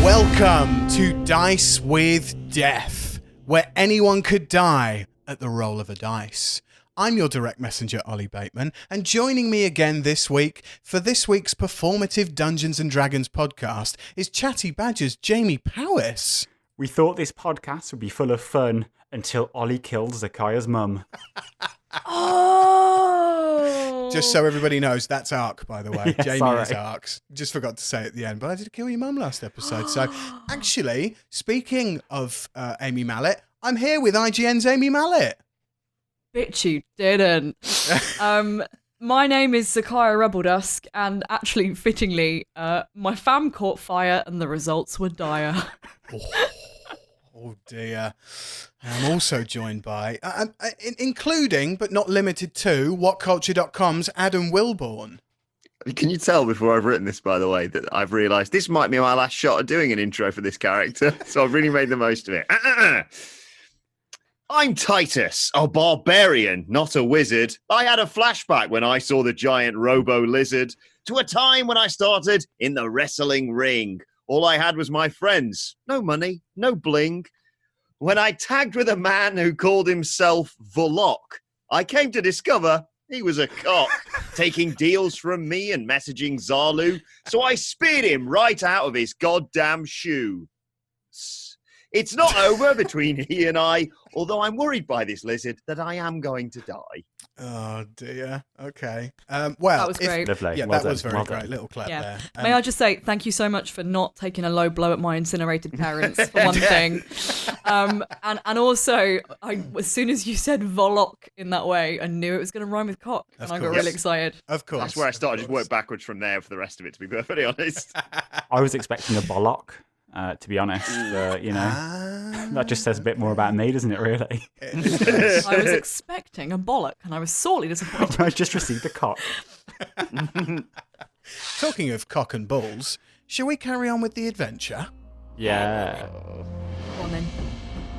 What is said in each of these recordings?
Welcome to Dice with Death, where anyone could die at the roll of a dice. I'm your direct messenger, Oli Bateman, and joining me again this week for this week's performative Dungeons & Dragons podcast is Chatty Badger's Jamie Powis. We thought this podcast would be full of fun until Oli killed Zakaiya's mum. Oh! Just so everybody knows, that's Aark, by the way. Yeah, Jamie sorry. is Aark. Just forgot to say at the end, but I did kill your mum last episode. So, actually, speaking of Amy Mallett, I'm here with IGN's Amy Mallett. Bitch, you didn't. My name is Zakaiya Rebeldust, and actually, fittingly, my fam caught fire and the results were dire. Oh dear. I'm also joined by, including but not limited to, WhatCulture.com's Adam Wilbourn. Can you tell before I've written this, by the way, that I've realised this might be my last shot at doing an intro for this character, so I've really made the most of it. I'm Titus, a barbarian, not a wizard. I had a flashback when I saw the giant robo-lizard to a time when I started in the wrestling ring. All I had was my friends. No money, no bling. When I tagged with a man who called himself Volok, I came to discover he was a cock, taking deals from me and messaging Zalu, so I speared him right out of his goddamn shoe. It's not over between he and I, although I'm worried by this lizard that I am going to die. Oh dear. Okay. That was great. Lovely. Yeah, Well that done. was very Well great. done. Little clap there. May I just say thank you so much for not taking a low blow at my incinerated parents, for one thing. And also, as soon as you said Volok in that way, I knew it was going to rhyme with cock, and I got course. really excited. Of course. That's where I started. Just Of course. work backwards from there for the rest of it, to be perfectly honest. I was expecting a bollock, to be honest. That just says a bit more about me, doesn't it, really? I was expecting a bollock, and I was sorely disappointed. I just received a cock. Talking of cock and balls, shall we carry on with the adventure? Yeah. Go on then.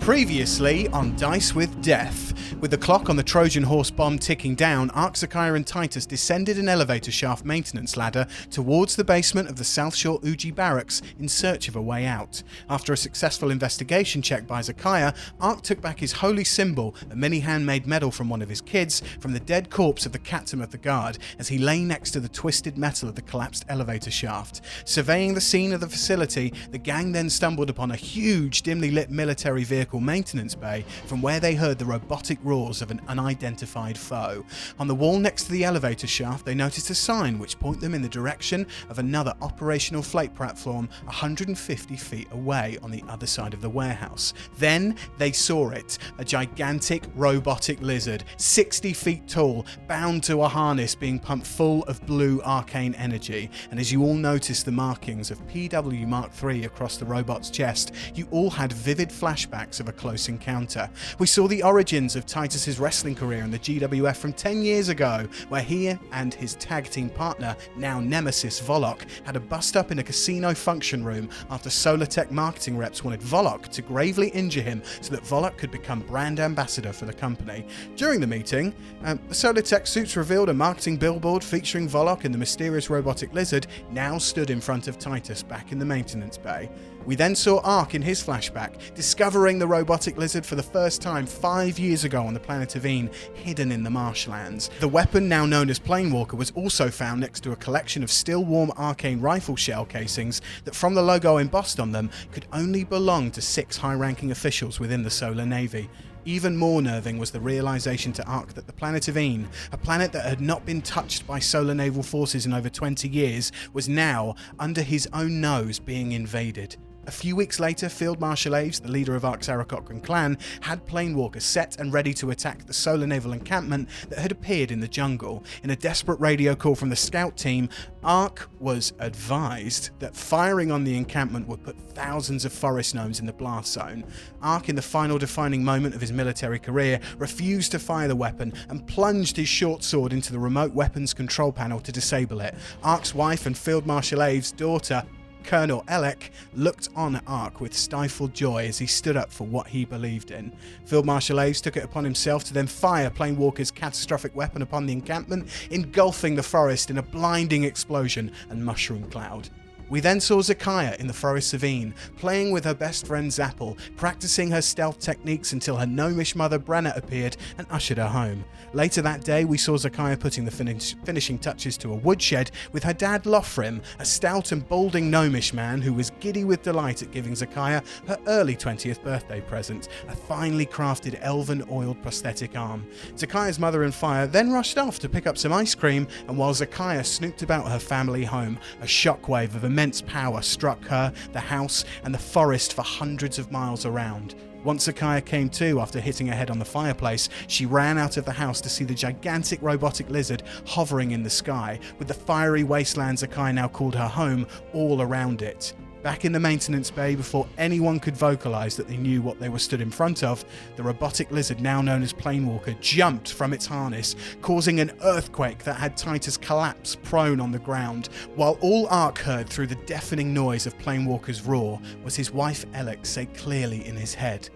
Previously on Dice with Death, with the clock on the Trojan horse bomb ticking down, Aark, Zakaiya and Titus descended an elevator shaft maintenance ladder towards the basement of the South Shore Uji barracks in search of a way out. After a successful investigation check by Zakaiya, Aark took back his holy symbol, a mini handmade medal from one of his kids, from the dead corpse of the captain of the guard as he lay next to the twisted metal of the collapsed elevator shaft. Surveying the scene of the facility, the gang then stumbled upon a huge dimly lit military vehicle maintenance bay from where they heard the robotic roars of an unidentified foe. On the wall next to the elevator shaft, they noticed a sign which pointed them in the direction of another operational flight platform 150 feet away on the other side of the warehouse. Then they saw it, a gigantic robotic lizard, 60 feet tall, bound to a harness being pumped full of blue arcane energy. And as you all noticed the markings of PW Mark III across the robot's chest, you all had vivid flashbacks of a close encounter. We saw the origins of Titus's wrestling career in the GWF from 10 years ago, where he and his tag team partner, now nemesis Volok, had a bust up in a casino function room after Solar Tech marketing reps wanted Volok to gravely injure him so that Volok could become brand ambassador for the company. During the meeting, the Solar Tech suits revealed a marketing billboard featuring Volok and the mysterious robotic lizard now stood in front of Titus back in the maintenance bay. We then saw Aark in his flashback, discovering the robotic lizard for the first time 5 years ago on the planet of Een, hidden in the marshlands. The weapon, now known as Planewalker, was also found next to a collection of still-warm arcane rifle shell casings that, from the logo embossed on them, could only belong to 6 high-ranking officials within the Solar Navy. Even more nerving was the realization to Aark that the planet of Een, a planet that had not been touched by Solar Naval forces in over 20 years, was now, under his own nose, being invaded. A few weeks later, Field Marshal Aves, the leader of Aark's Aarakocran clan, had Planewalker set and ready to attack the Solar Naval encampment that had appeared in the jungle. In a desperate radio call from the scout team, Aark was advised that firing on the encampment would put thousands of forest gnomes in the blast zone. Aark, in the final defining moment of his military career, refused to fire the weapon and plunged his short sword into the remote weapons control panel to disable it. Aark's wife and Field Marshal Aves' daughter, Colonel Elec, looked on at Aark with stifled joy as he stood up for what he believed in. Field Marshal Aves took it upon himself to then fire Planewalker's catastrophic weapon upon the encampment, engulfing the forest in a blinding explosion and mushroom cloud. We then saw Zakaiya in the Forest Savine, playing with her best friend Zappel, practicing her stealth techniques until her gnomish mother Brenna appeared and ushered her home. Later that day, we saw Zakaiya putting the finishing touches to a woodshed with her dad Lothrim, a stout and balding gnomish man who was giddy with delight at giving Zakaiya her early 20th birthday present, a finely crafted elven oiled prosthetic arm. Zakaiya's mother and Fire then rushed off to pick up some ice cream, and while Zakaiya snooped about her family home, a shockwave of immense power struck her, the house, and the forest for hundreds of miles around. Once Zakaiya came to after hitting her head on the fireplace, she ran out of the house to see the gigantic robotic lizard hovering in the sky, with the fiery wasteland Zakaiya now called her home all around it. Back in the maintenance bay, before anyone could vocalise that they knew what they were stood in front of, the robotic lizard, now known as Planewalker, jumped from its harness, causing an earthquake that had Titus collapse prone on the ground, while all Aark heard through the deafening noise of Planewalker's roar was his wife Alex say clearly in his head,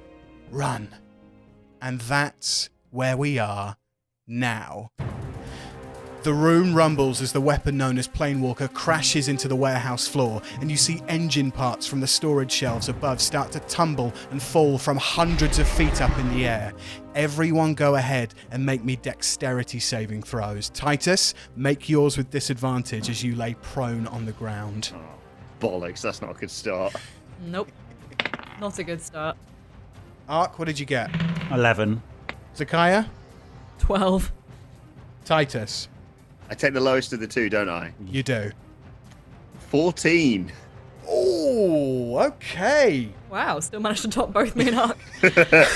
"Run." And that's where we are now. The room rumbles as the weapon known as Planewalker crashes into the warehouse floor, and you see engine parts from the storage shelves above start to tumble and fall from hundreds of feet up in the air. Everyone go ahead and make me dexterity saving throws. Titus, make yours with disadvantage as you lay prone on the ground. Oh, bollocks, that's not a good start. Nope. Not a good start. Aark, what did you get? 11. Zakaiya? 12. Titus? I take the lowest of the two, don't I? You do. 14. Oh, okay. Wow, still managed to top both me and Aark.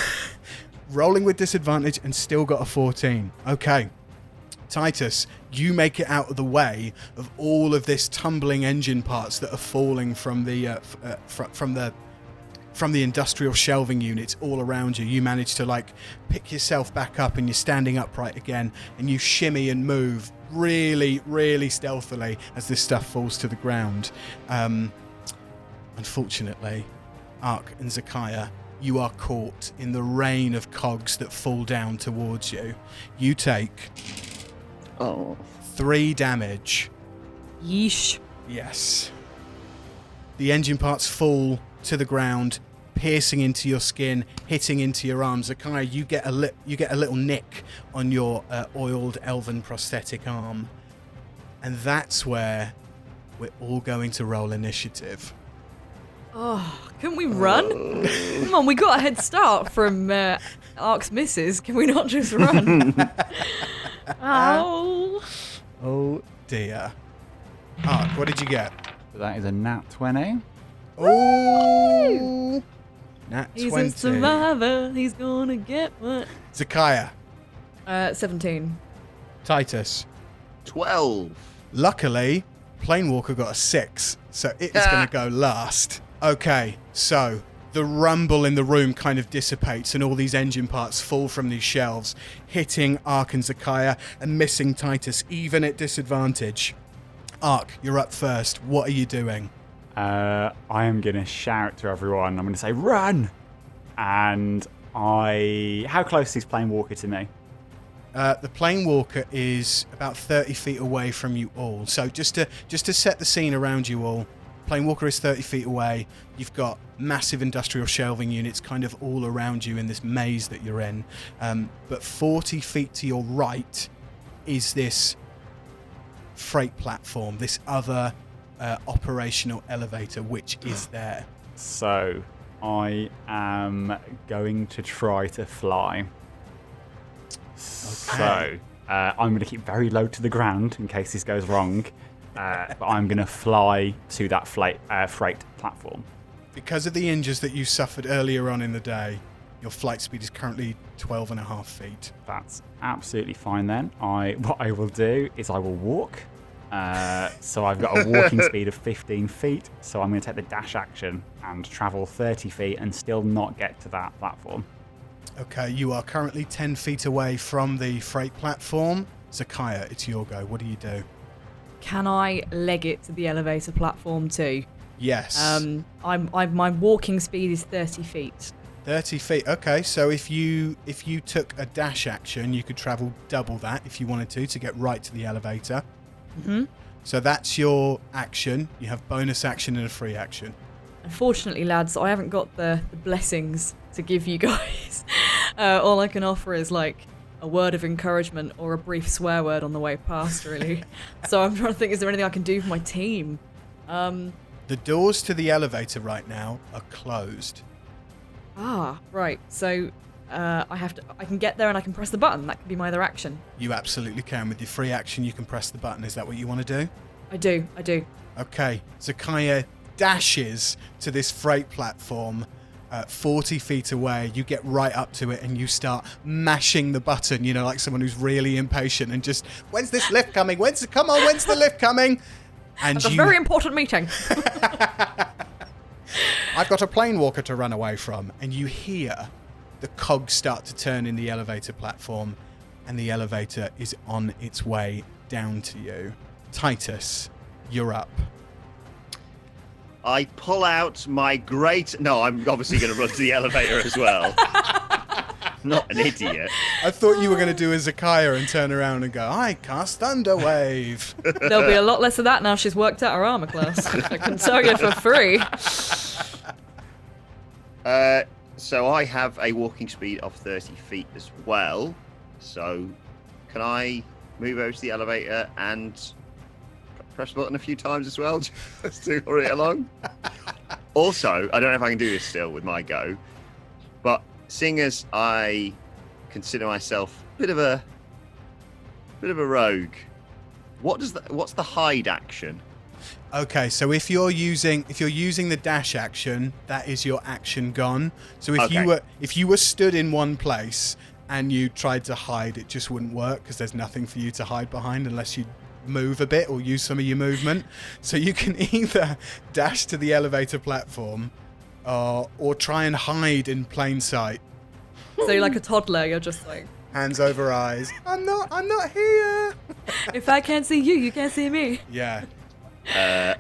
Rolling with disadvantage and still got a 14. Okay. Titus, you make it out of the way of all of this tumbling engine parts that are falling from the from the industrial shelving units all around you. You manage to pick yourself back up, and you're standing upright again, and you shimmy and move really, really stealthily as this stuff falls to the ground. Unfortunately, Aark and Zakaiya, you are caught in the rain of cogs that fall down towards you. You take 3 damage. Yeesh. Yes. The engine parts fall to the ground, piercing into your skin, hitting into your arms. Zakaiya, you get a little nick on your oiled elven prosthetic arm, and that's where we're all going to roll initiative. Oh, can we run? Come on, we got a head start from Aark's misses. Can we not just run? Ow. Oh dear. Aark, what did you get? That is a nat 20. Oh, nat 20. He's a survivor. He's gonna get what? Zakaiya, 17. Titus. 12. Luckily, Planewalker got a 6, so it is going to go last. Okay, so the rumble in the room kind of dissipates, and all these engine parts fall from these shelves, hitting Aark and Zakaiya and missing Titus, even at disadvantage. Aark, you're up first. What are you doing? I am going to shout to everyone. I'm going to say, run! And how close is Planewalker to me? The Planewalker is about 30 feet away from you all. So just to set the scene around you all, Planewalker is 30 feet away. You've got massive industrial shelving units kind of all around you in this maze that you're in. But 40 feet to your right is this freight platform, this other operational elevator, which is there. So I am going to try to fly. So I'm going to keep very low to the ground in case this goes wrong. But I'm going to fly to that freight platform. Because of the injuries that you suffered earlier on in the day, your flight speed is currently 12.5 feet. That's absolutely fine then. What I will do is I will walk. So I've got a walking speed of 15 feet. So I'm going to take the dash action and travel 30 feet and still not get to that platform. Okay, you are currently 10 feet away from the freight platform. Zakaiya, it's your go. What do you do? Can I leg it to the elevator platform too? Yes. My walking speed is 30 feet. 30 feet. Okay, so if you took a dash action, you could travel double that if you wanted to get right to the elevator. Mm-hmm. So that's your action. You have bonus action and a free action. Unfortunately, lads, I haven't got the blessings to give you guys. All I can offer is like a word of encouragement or a brief swear word on the way past, really. So I'm trying to think, is there anything I can do for my team? The doors to the elevator right now are closed. Ah, right. So I can get there and I can press the button. That could be my other action. You absolutely can. With your free action, you can press the button. Is that what you want to do? I do. Okay. Zakaiya dashes to this freight platform 40 feet away. You get right up to it and you start mashing the button, you know, like someone who's really impatient and just, when's this lift coming? When's the lift coming? And It's a very important meeting. I've got a plane walker to run away from. And you hear the cogs start to turn in the elevator platform, and the elevator is on its way down to you. Titus, you're up. I pull out my great... No, I'm obviously going to run to the elevator as well. Not an idiot. I thought you were going to do a Zakaiya and turn around and go, I cast Thunderwave. There'll be a lot less of that now she's worked out her armor class. I can tell you for free. So I have a walking speed of 30 feet as well. So can I move over to the elevator and press the button a few times as well, just to hurry it along? Also, I don't know if I can do this still with my go, but seeing as I consider myself a bit of a rogue, what's the hide action? Okay, so if you're using the dash action, that is your action gone. So if you were stood in one place and you tried to hide, it just wouldn't work because there's nothing for you to hide behind unless you move a bit or use some of your movement. So you can either dash to the elevator platform or try and hide in plain sight. So you're like a toddler, you're just like... Hands over eyes. I'm not here. If I can't see you, you can't see me. Yeah. I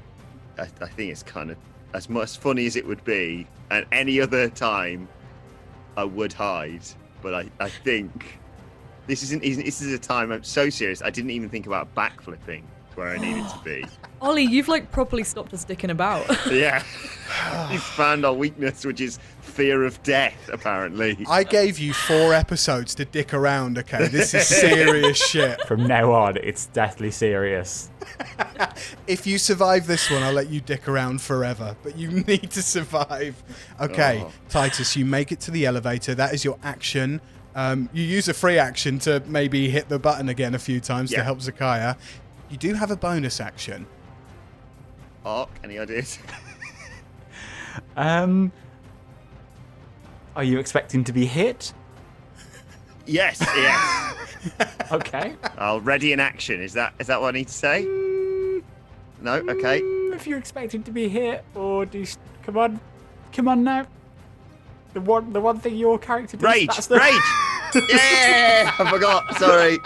think it's kind of as much funny as it would be, and any other time I would hide. But I think this is a time I'm so serious. I didn't even think about backflipping to where I needed to be. Ollie, you've like properly stopped us dicking about. Yeah, you've found our weakness, which is fear of death. Apparently, I gave you 4 episodes to dick around. Okay, this is serious shit. From now on, it's deathly serious. If you survive this one, I'll let you dick around forever. But you need to survive. Okay, Titus, you make it to the elevator. That is your action. You use a free action to maybe hit the button again a few times to help Zakaiya. You do have a bonus action. Aark, any ideas? Are you expecting to be hit? Yes. Okay. I'll ready in action. Is that what I need to say? No. Okay. If you're expecting to be hit, or do you, come on now. The one thing your character does. Rage. That's the... Rage. Yeah. I forgot. Sorry.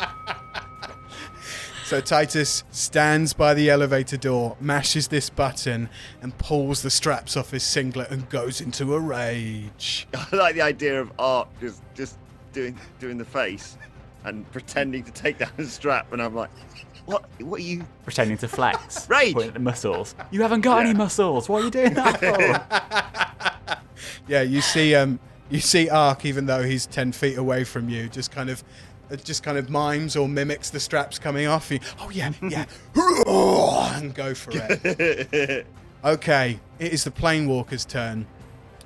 So Titus stands by the elevator door, mashes this button, and pulls the straps off his singlet and goes into a rage. I like the idea of Aark just doing the face and pretending to take down the strap, and I'm like, what are you Pretending to flex. Rage. Pointing at the muscles. You haven't got any muscles. What are you doing that for? Yeah, you see Aark, even though he's 10 feet away from you, just kind of mimes or mimics the straps coming off. Oh yeah, and go for it. Okay, it is the plane walker's turn.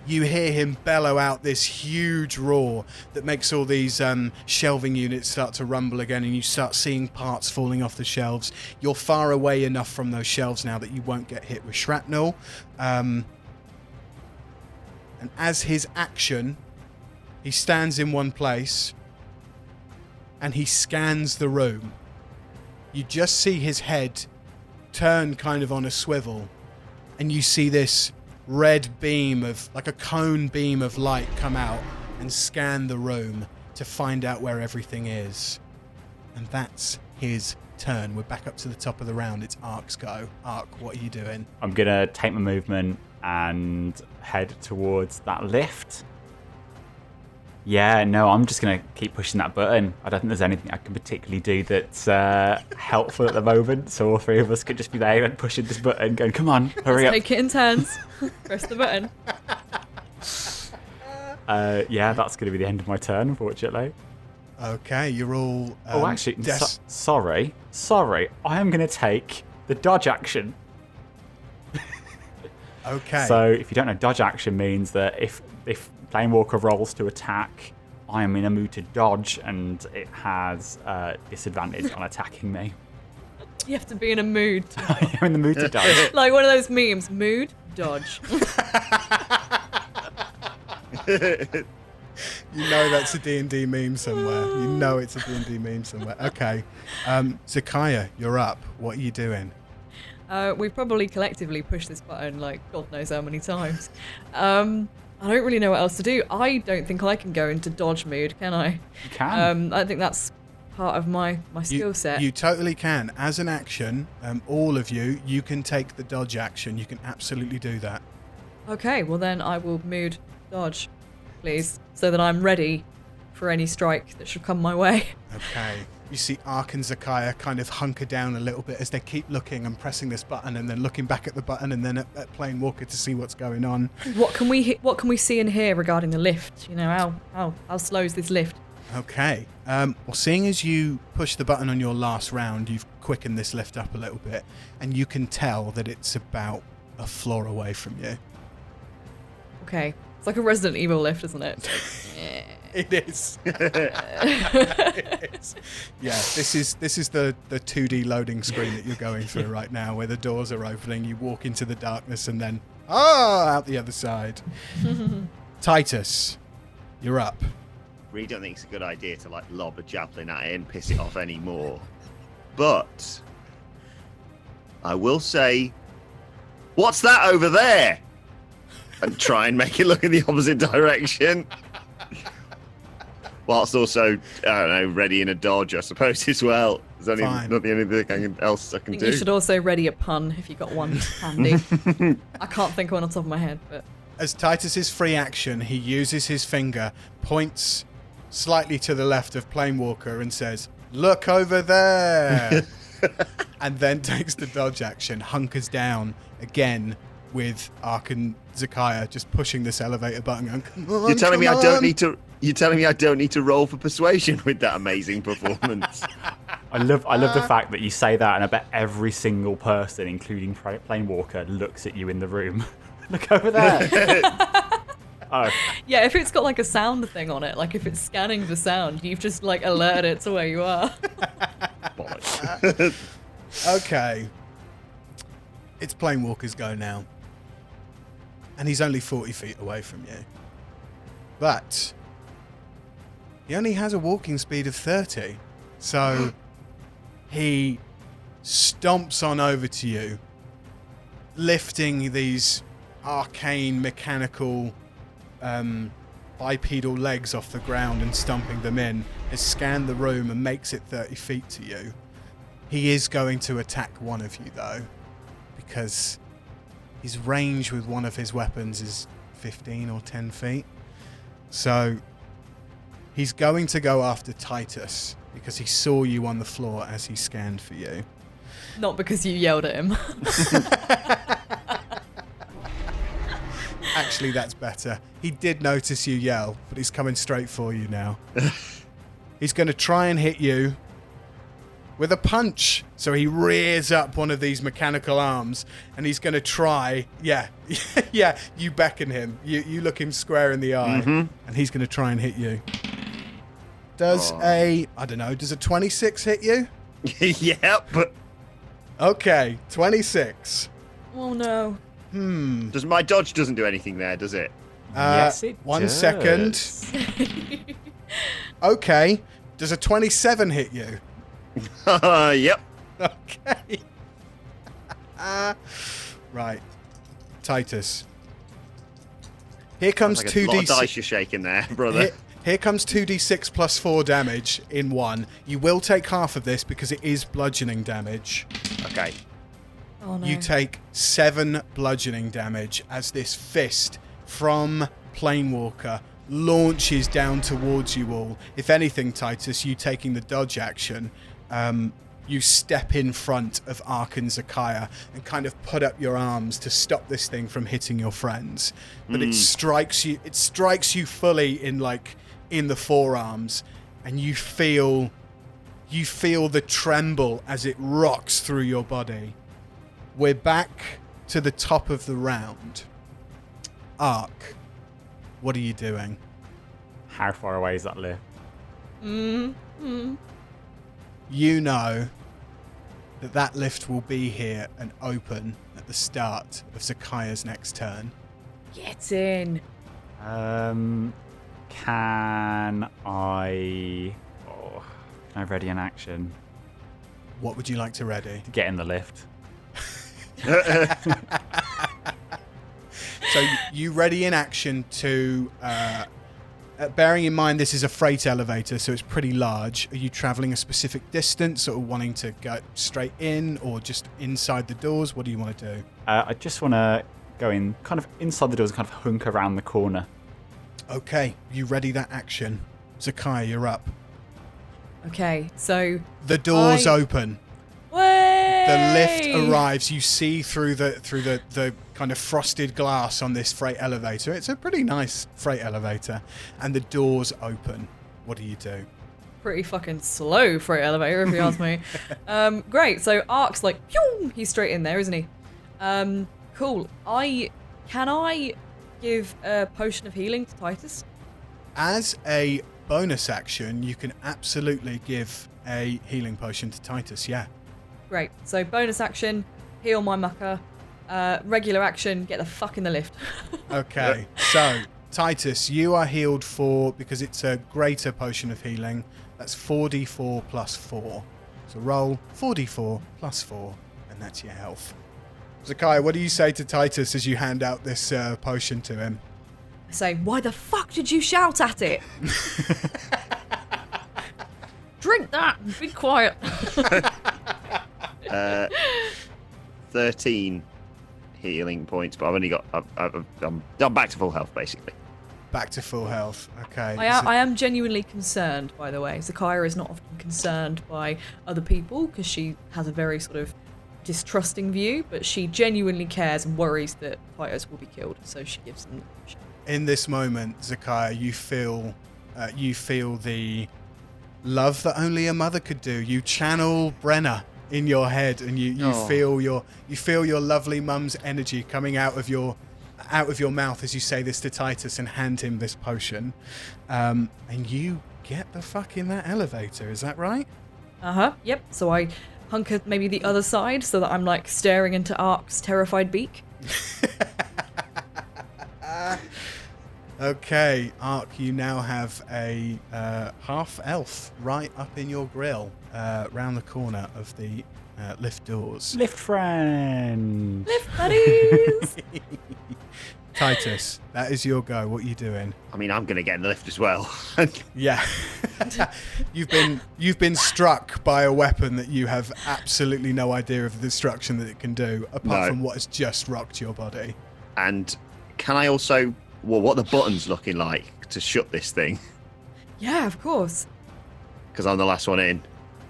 You hear him bellow out this huge roar that makes all these shelving units start to rumble again, and you start seeing parts falling off the shelves. You're far away enough from those shelves now that you won't get hit with shrapnel. And as his action, he stands in one place and he scans the room. You just see his head turn kind of on a swivel, and you see this red beam of, like a cone beam of light, come out and scan the room to find out where everything is. And that's his turn. We're back up to the top of the round. It's Aark's go. Aark, what are you doing? I'm going to take my movement and head towards that lift. Yeah, no, I'm just going to keep pushing that button. I don't think there's anything I can particularly do that's helpful at the moment. So all three of us could just be there and pushing this button, going, come on, hurry up. Take it in turns. Press the button. Yeah, that's going to be the end of my turn, unfortunately. Okay, you're all... oh, actually, sorry. I am going to take the dodge action. Okay. So if you don't know, dodge action means that if Planewalker rolls to attack, I am in a mood to dodge, and it has disadvantage on attacking me. You have to be in a mood. You're in the mood to dodge. Like one of those memes. Mood, dodge. You know that's a D&D meme somewhere. You know it's a D&D meme somewhere. Okay. Zakaiya, you're up. What are you doing? We've probably collectively pushed this button like God knows how many times. I don't really know what else to do. I don't think I can go into dodge mood, can I? You can. I think that's part of my skill set. You totally can. As an action, all of you can take the dodge action. You can absolutely do that. Okay, well then I will mood dodge, please, so that I'm ready for any strike that should come my way. Okay. You see Aark and Zakaiya kind of hunker down a little bit as they keep looking and pressing this button and then looking back at the button and then at Planewalker to see what's going on. What can we see and hear regarding the lift? You know, how slow is this lift? Okay. Well, seeing as you push the button on your last round, you've quickened this lift up a little bit, and you can tell that it's about a floor away from you. Okay. It's like a Resident Evil lift, isn't it? It is. It is. Yeah, this is the 2D loading screen that you're going through right now, where the doors are opening, you walk into the darkness, and then out the other side. Titus, you're up. Really don't think it's a good idea to like lob a javelin at it and piss it off anymore. But I will say, what's that over there? And try and make it look in the opposite direction. Whilst also, I don't know, ready in a dodge, I suppose, as well. There's only not the only thing else I can do. You should also ready a pun if you got one handy. I can't think of one on top of my head, but... As Titus's free action, he uses his finger, points slightly to the left of Planewalker and says, "Look over there!" And then takes the dodge action, hunkers down again with Aark and Zakaiya just pushing this elevator button. Going, come on, You're telling me come I don't on. need to. You're telling me I don't need to roll for persuasion with that amazing performance. I love the fact that you say that, and I bet every single person, including Planewalker, looks at you in the room. Look over there. Oh. Yeah, if it's got like a sound thing on it, like if it's scanning the sound, you've just like alerted it to where you are. Okay. It's Planewalker's go now. And he's only 40 feet away from you. But he only has a walking speed of 30. So he stomps on over to you, lifting these arcane mechanical bipedal legs off the ground and stomping them in, has scanned the room and makes it 30 feet to you. He is going to attack one of you, though, because his range with one of his weapons is 15 or 10 feet. So he's going to go after Titus because he saw you on the floor as he scanned for you. Not because you yelled at him. Actually, that's better. He did notice you yell, but he's coming straight for you now. He's going to try and hit you with a punch. So he rears up one of these mechanical arms, and he's going to try... Yeah, you beckon him. You look him square in the eye, and he's going to try and hit you. Does a 26 hit you? Yep. Okay, 26. Oh, no. Does my dodge doesn't do anything there, does it? Yes, it 1 does. second. Okay. Does a 27 hit you? Yep. Okay. Right. Titus. Here comes Like a lot of 2d6. dice you're shaking there, brother. Here comes 2d6 plus 4 damage in one. You will take half of this because it is bludgeoning damage. Okay. Oh, no. You take 7 bludgeoning damage as this fist from Planewalker launches down towards you all. If anything, Titus, you taking the dodge action, you step in front of Aark and Zakaiya and kind of put up your arms to stop this thing from hitting your friends. But it strikes you fully in the forearms, and you feel the tremble as it rocks through your body. We're back to the top of the round. Aark, what are you doing? How far away is that lift? You know that lift will be here and open at the start of Zakaiya's next turn. Get in. Can I ready an action? What would you like to ready? To get in the lift. So you ready in action to... bearing in mind this is a freight elevator, so it's pretty large. Are you travelling a specific distance, or wanting to go straight in, or just inside the doors? What do you want to do? I just want to go in, kind of inside the doors, and kind of hunk around the corner. Okay, you ready that action. Zakaiya, you're up. Okay, so The doors open. Way! The lift arrives. You see through the kind of frosted glass on this freight elevator. It's a pretty nice freight elevator, and the doors open. What do you do? Pretty fucking slow freight elevator, if you ask me. Great. So Aark's like, pew! He's straight in there, isn't he? Cool. Can I give a potion of healing to Titus? As a bonus action, you can absolutely give a healing potion to Titus. Yeah. Great. So bonus action, heal my mucker. Regular action, get the fuck in the lift. Okay. So Titus, you are healed because it's a greater potion of healing. That's 4d4 plus 4. So roll 4d4 plus 4, and that's your health. Zakaiya, what do you say to Titus as you hand out this potion to him? I say, why the fuck did you shout at it? Drink that and be quiet. 13 healing points, but I've only got... I'm back to full health, basically. Back to full health. Okay. I am genuinely concerned, by the way. Zakaiya is not often concerned by other people because she has a very sort of distrusting view, but she genuinely cares and worries that Titus will be killed, so she gives them the potion. In this moment, Zakaiya, you feel the love that only a mother could do. You channel Brenna in your head, and you feel your lovely mum's energy coming out of your mouth as you say this to Titus and hand him this potion. And you get the fuck in that elevator. Is that right? Yep. So I hunker maybe the other side so that I'm like staring into Aark's terrified beak. Okay, Aark, you now have a half elf right up in your grill, round the corner of the lift doors. Lift friend. Lift buddies. Titus, that is your go. What are you doing? I mean, I'm going to get in the lift as well. Yeah. You've been struck by a weapon that you have absolutely no idea of the destruction that it can do, apart from what has just rocked your body. And can I also... Well, what are the buttons looking like to shut this thing? Yeah, of course. Because I'm the last one in.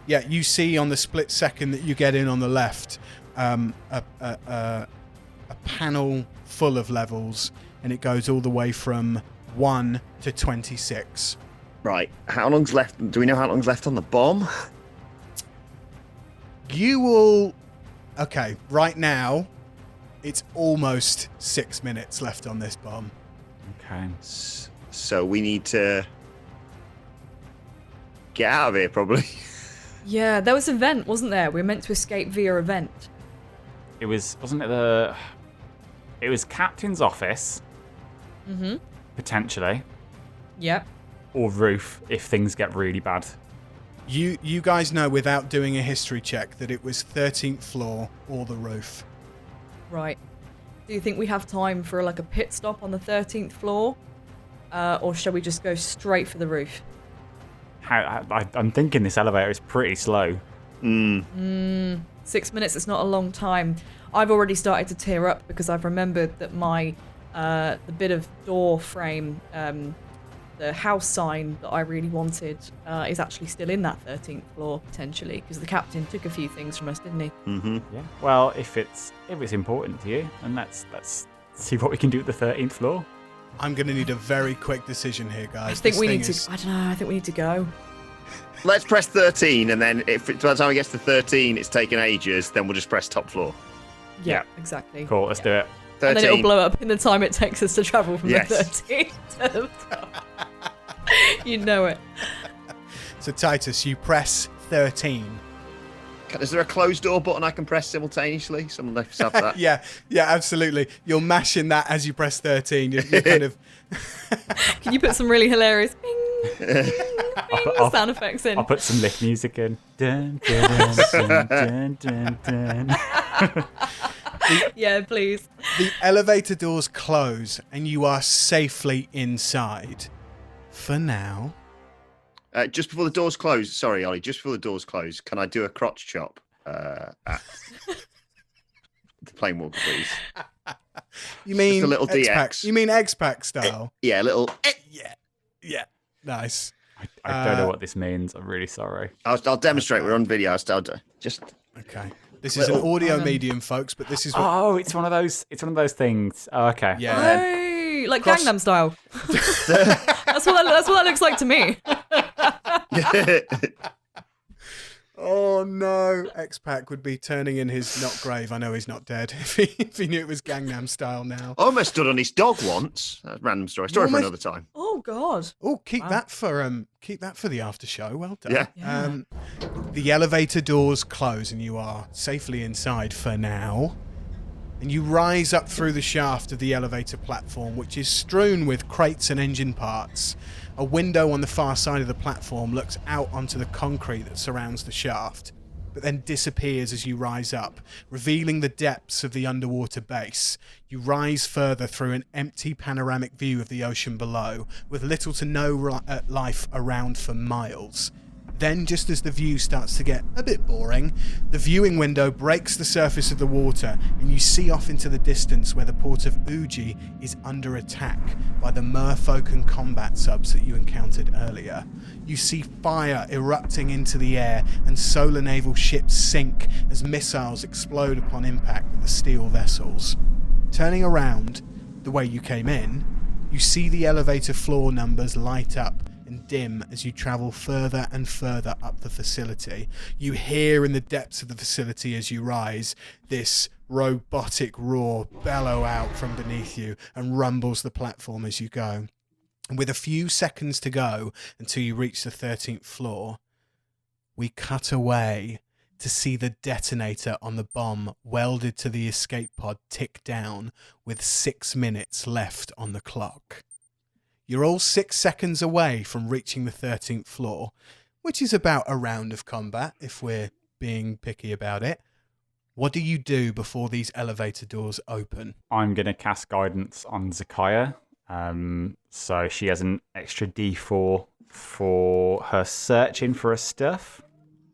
Yeah, you see on the split second that you get in on the left, a panel full of levels, and it goes all the way from 1 to 26. Right. How long's left? Do we know how long's left on the bomb? You will... Okay, right now, it's almost 6 minutes left on this bomb. Okay. So we need to get out of here, probably. Yeah, there was an event, wasn't there? We were meant to escape via event. It was, wasn't it it was Captain's office. Mm-hmm. Potentially. Yep. Or roof, if things get really bad. You guys know without doing a history check that it was 13th floor or the roof. Right. Do you think we have time for like a pit stop on the 13th floor? Or shall we just go straight for the roof? I'm thinking this elevator is pretty slow. 6 minutes, it's not a long time. I've already started to tear up because I've remembered that my the bit of door frame the house sign that I really wanted is actually still in that 13th floor potentially, because the captain took a few things from us, didn't he? Mm-hmm. Yeah. Well, if it's important to you, then let's see what we can do at the 13th floor. I'm going to need a very quick decision here, guys. I think we need to. I don't know. I think we need to go. Let's press 13, and then if by the time it gets to 13, it's taken ages, then we'll just press top floor. Yeah, exactly. Cool, let's do it. 13. And then it'll blow up in the time it takes us to travel from Yes. the 13th to the top. You know it. So, Titus, you press 13. Is there a closed door button I can press simultaneously? Someone let's have that. Yeah, absolutely. You're mashing that as you press 13. You're kind of... Can you put some really hilarious bing, bing, bing sound effects in? I'll put some lift music in. Dun, dun, dun, dun, dun, dun, dun. Yeah, please. The elevator doors close and you are safely inside. For now. Just before the doors close, sorry, Ollie, just before the doors close, can I do a crotch chop at the plane walker, please? You mean Just a little X-Pac. DX. You mean X-Pac style? Yeah, a little. Yeah. Nice. I don't know what this means. I'm really sorry. I'll demonstrate. We're on video. I'll just. Okay. This is an audio medium, folks, but this is what... Oh, it's one of those things. Oh, okay. Yeah. Oh, like Gangnam Style. That's what that looks like to me. Oh no, X-Pac would be turning in his not grave. I know he's not dead if he knew it was Gangnam Style now. I almost stood on his dog once. That's a random story. Story for another time. Oh God. Oh, keep that for the after show. Well done. Yeah. The elevator doors close and you are safely inside for now. And you rise up through the shaft of the elevator platform, which is strewn with crates and engine parts. A window on the far side of the platform looks out onto the concrete that surrounds the shaft, but then disappears as you rise up, revealing the depths of the underwater base. You rise further through an empty panoramic view of the ocean below, with little to no life around for miles. Then, just as the view starts to get a bit boring, the viewing window breaks the surface of the water and you see off into the distance where the port of Uji is under attack by the merfolk and combat subs that you encountered earlier. You see fire erupting into the air and Solar Naval ships sink as missiles explode upon impact with the steel vessels. Turning around, the way you came in, you see the elevator floor numbers light up and dim as you travel further and further up the facility. You hear in the depths of the facility as you rise this robotic roar bellow out from beneath you and rumbles the platform as you go. And with a few seconds to go until you reach the 13th floor, we cut away to see the detonator on the bomb welded to the escape pod tick down with 6 minutes left on the clock. You're all 6 seconds away from reaching the 13th floor, which is about a round of combat, if we're being picky about it. What do you do before these elevator doors open? I'm going to cast guidance on Zakaiya. So she has an extra D4 for her searching for her stuff.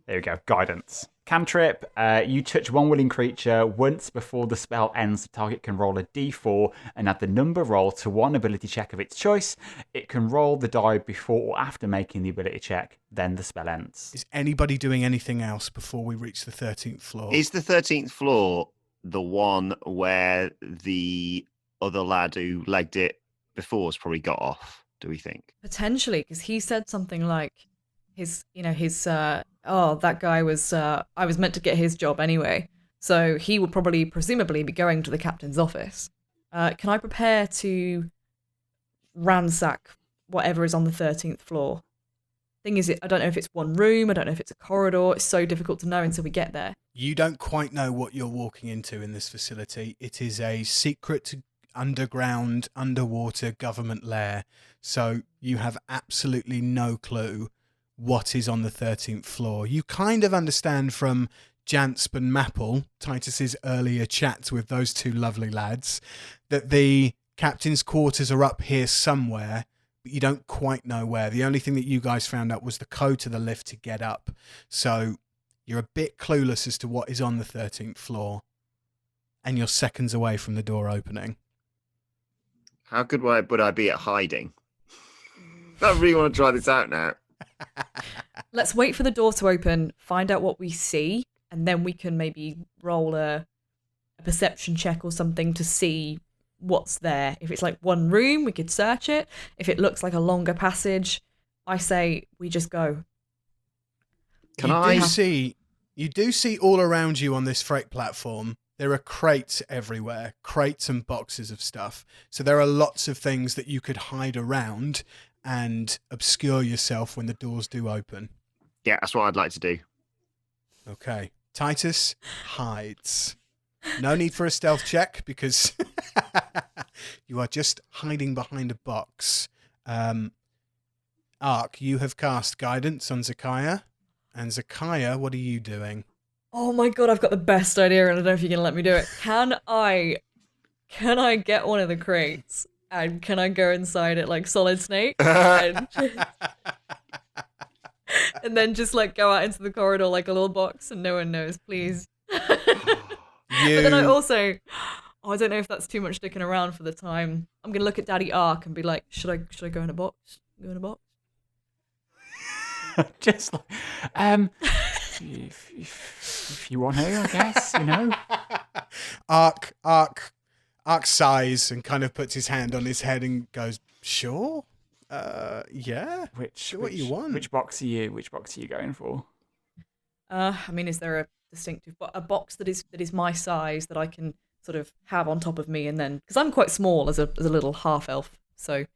There we go, guidance. Cantrip, you touch one willing creature once before the spell ends. The target can roll a d4 and add the number roll to one ability check of its choice. It can roll the die before or after making the ability check, then the spell ends. Is anybody doing anything else before we reach the 13th floor? Is the 13th floor the one where the other lad who legged it before has probably got off, do we think? Potentially, because he said something like that guy was, I was meant to get his job anyway. So he will presumably be going to the captain's office. Can I prepare to ransack whatever is on the 13th floor? Thing is, I don't know if it's one room, I don't know if it's a corridor. It's so difficult to know until we get there. You don't quite know what you're walking into in this facility. It is a secret underground, underwater government lair. So you have absolutely no clue what is on the 13th floor. You kind of understand from Jansp and Mapple, Titus's earlier chats with those two lovely lads, that the captain's quarters are up here somewhere, but you don't quite know where. The only thing that you guys found out was the code to the lift to get up. So you're a bit clueless as to what is on the 13th floor, and you're seconds away from the door opening. How good would I be at hiding? I really want to try this out now. Let's wait for the door to open, find out what we see, and then we can maybe roll a perception check or something to see what's there. If it's like one room, we could search it. If it looks like a longer passage, I say we just go. You do see all around you on this freight platform, there are crates everywhere, crates and boxes of stuff. So there are lots of things that you could hide around and obscure yourself when the doors do open. Yeah, that's what I'd like to do. Okay. Titus hides. No need for a stealth check because you are just hiding behind a box. Aark, you have cast guidance on Zakaiya. And Zakaiya, what are you doing? Oh my god, I've got the best idea and I don't know if you're going to let me do it. Can I get one of the crates and can I go inside it like Solid Snake? And then just like go out into the corridor like a little box and no one knows, please. But then I also, I don't know if that's too much sticking around for the time. I'm going to look at Daddy Aark and be like, should I go in a box? Go in a box? Just like, if you want to, I guess, you know. Aark sighs and kind of puts his hand on his head and goes, "Sure, yeah. What you want? Which box are you going for? I mean, is there a distinctive a box that is my size that I can sort of have on top of me, and then because I'm quite small as a little half elf, so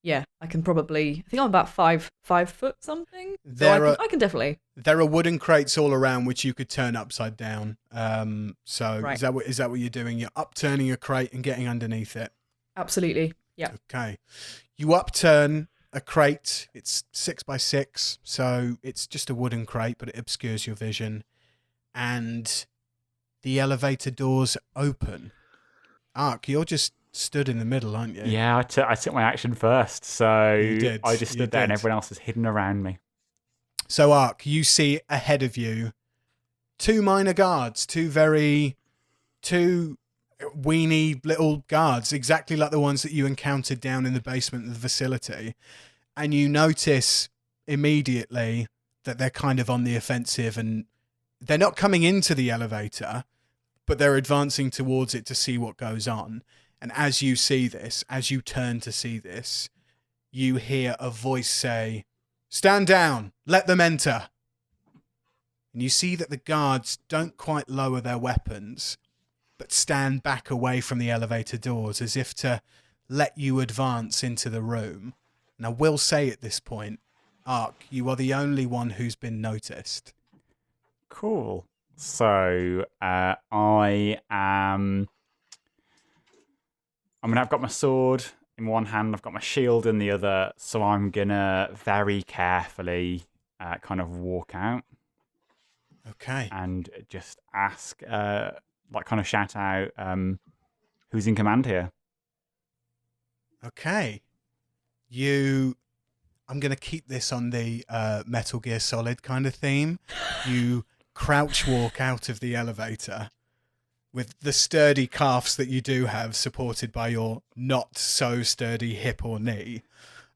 yeah, I can probably. I think I'm about 5 foot something. I can definitely. There are wooden crates all around which you could turn upside down. So right. is that what you're doing? You're upturning a crate and getting underneath it. Absolutely. Yeah. Okay. You upturn a crate. It's 6x6, so it's just a wooden crate, but it obscures your vision. And the elevator doors open. Aark, you're just stood in the middle, aren't you? Yeah, I took my action first, so I just stood there and everyone else is hidden around me. So Aark, you see ahead of you 2 minor guards, 2 weeny little guards, exactly like the ones that you encountered down in the basement of the facility. And you notice immediately that they're kind of on the offensive and they're not coming into the elevator, but they're advancing towards it to see what goes on. And as you see this, as you turn to see this, you hear a voice say, "Stand down, let them enter." And you see that the guards don't quite lower their weapons, but stand back away from the elevator doors as if to let you advance into the room. And I will say at this point, Aark, you are the only one who's been noticed. Cool. So I've got my sword in one hand, I've got my shield in the other, so I'm gonna very carefully kind of walk out. Okay. And just ask, kind of shout out, who's in command here? Okay. I'm going to keep this on the Metal Gear Solid kind of theme. You crouch walk out of the elevator with the sturdy calves that you do have supported by your not so sturdy hip or knee.